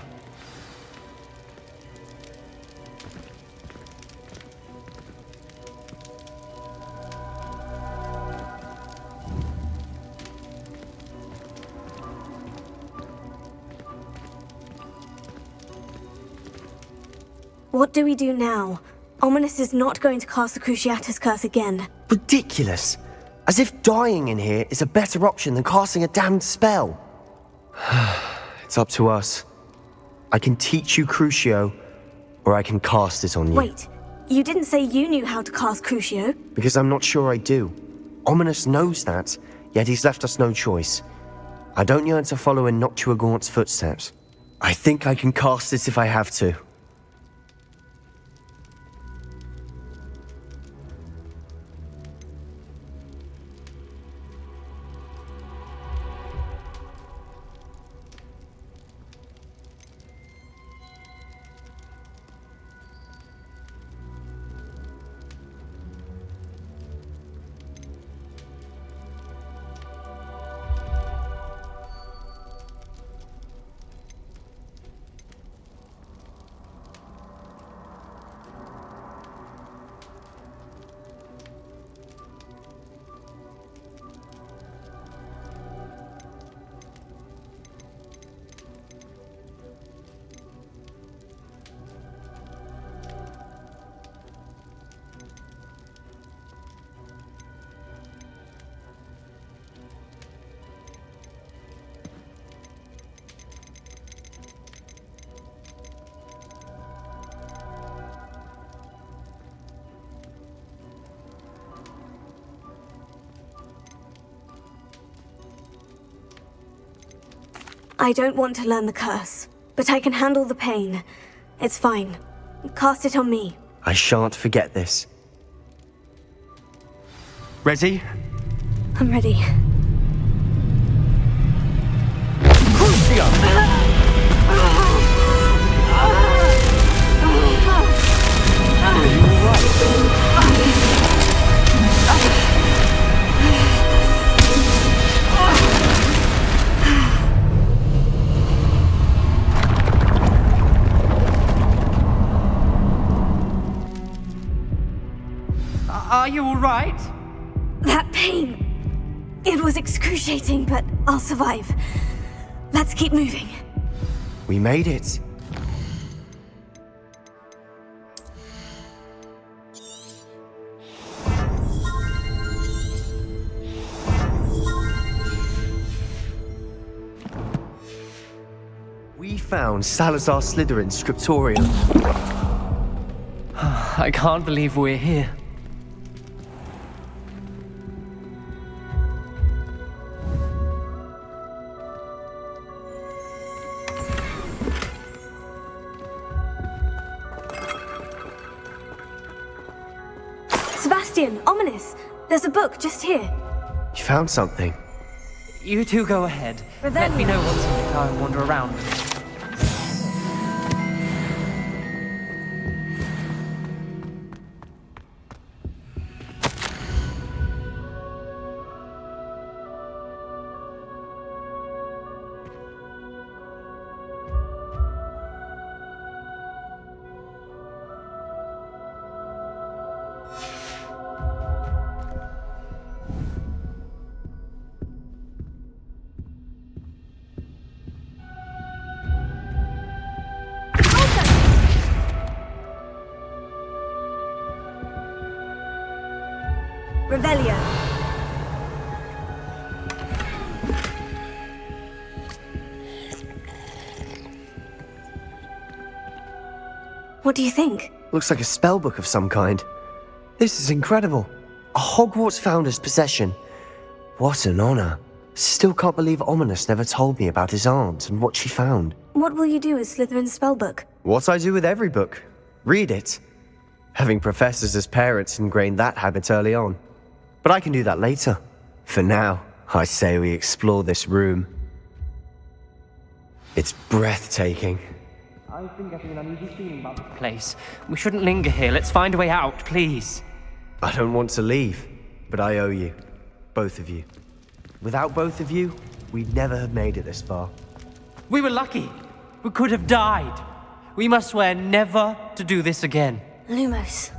What do we do now? Ominous is not going to cast the Cruciatus curse again. Ridiculous! As if dying in here is a better option than casting a damned spell. It's up to us. I can teach you Crucio, or I can cast it on you. Wait, you didn't say you knew how to cast Crucio? Because I'm not sure I do. Ominous knows that, yet he's left us no choice. I don't yearn to follow in Noctua Gaunt's footsteps. I think I can cast it if I have to. I don't want to learn the curse, but I can handle the pain. It's fine. Cast it on me. I shan't forget this. Ready? I'm ready. Are you all right? That pain. It was excruciating, but I'll survive. Let's keep moving. We made it. We found Salazar Slytherin's scriptorium. I can't believe we're here. Sebastian, ominous. There's a book just here. You found something. You two go ahead. Let me know what's in the car and wander around. Revelio. What do you think? Looks like a spellbook of some kind. This is incredible. A Hogwarts founder's possession. What an honor. Still can't believe Ominous never told me about his aunt and what she found. What will you do with Slytherin's spellbook? What I do with every book. Read it. Having professors as parents ingrained that habit early on. But I can do that later. For now, I say we explore this room. It's breathtaking. I've been getting an uneasy feeling about this place. We shouldn't linger here. Let's find a way out, please. I don't want to leave, but I owe you. Both of you. Without both of you, we'd never have made it this far. We were lucky. We could have died. We must swear never to do this again. Lumos.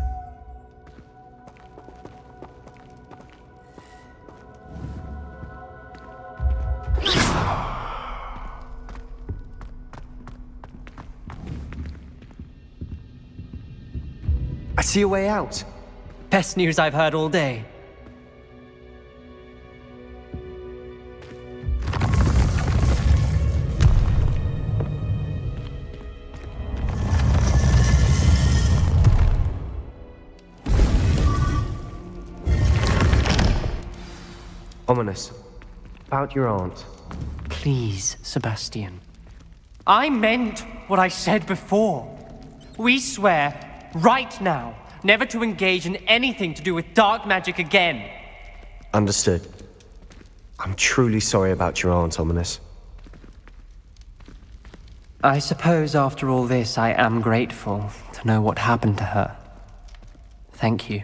I see a way out. Best news I've heard all day. Ominous. About your aunt. Please, Sebastian. I meant what I said before. We swear, right now, never to engage in anything to do with dark magic again. Understood. I'm truly sorry about your aunt, Ominous. I suppose after all this, I am grateful to know what happened to her. Thank you.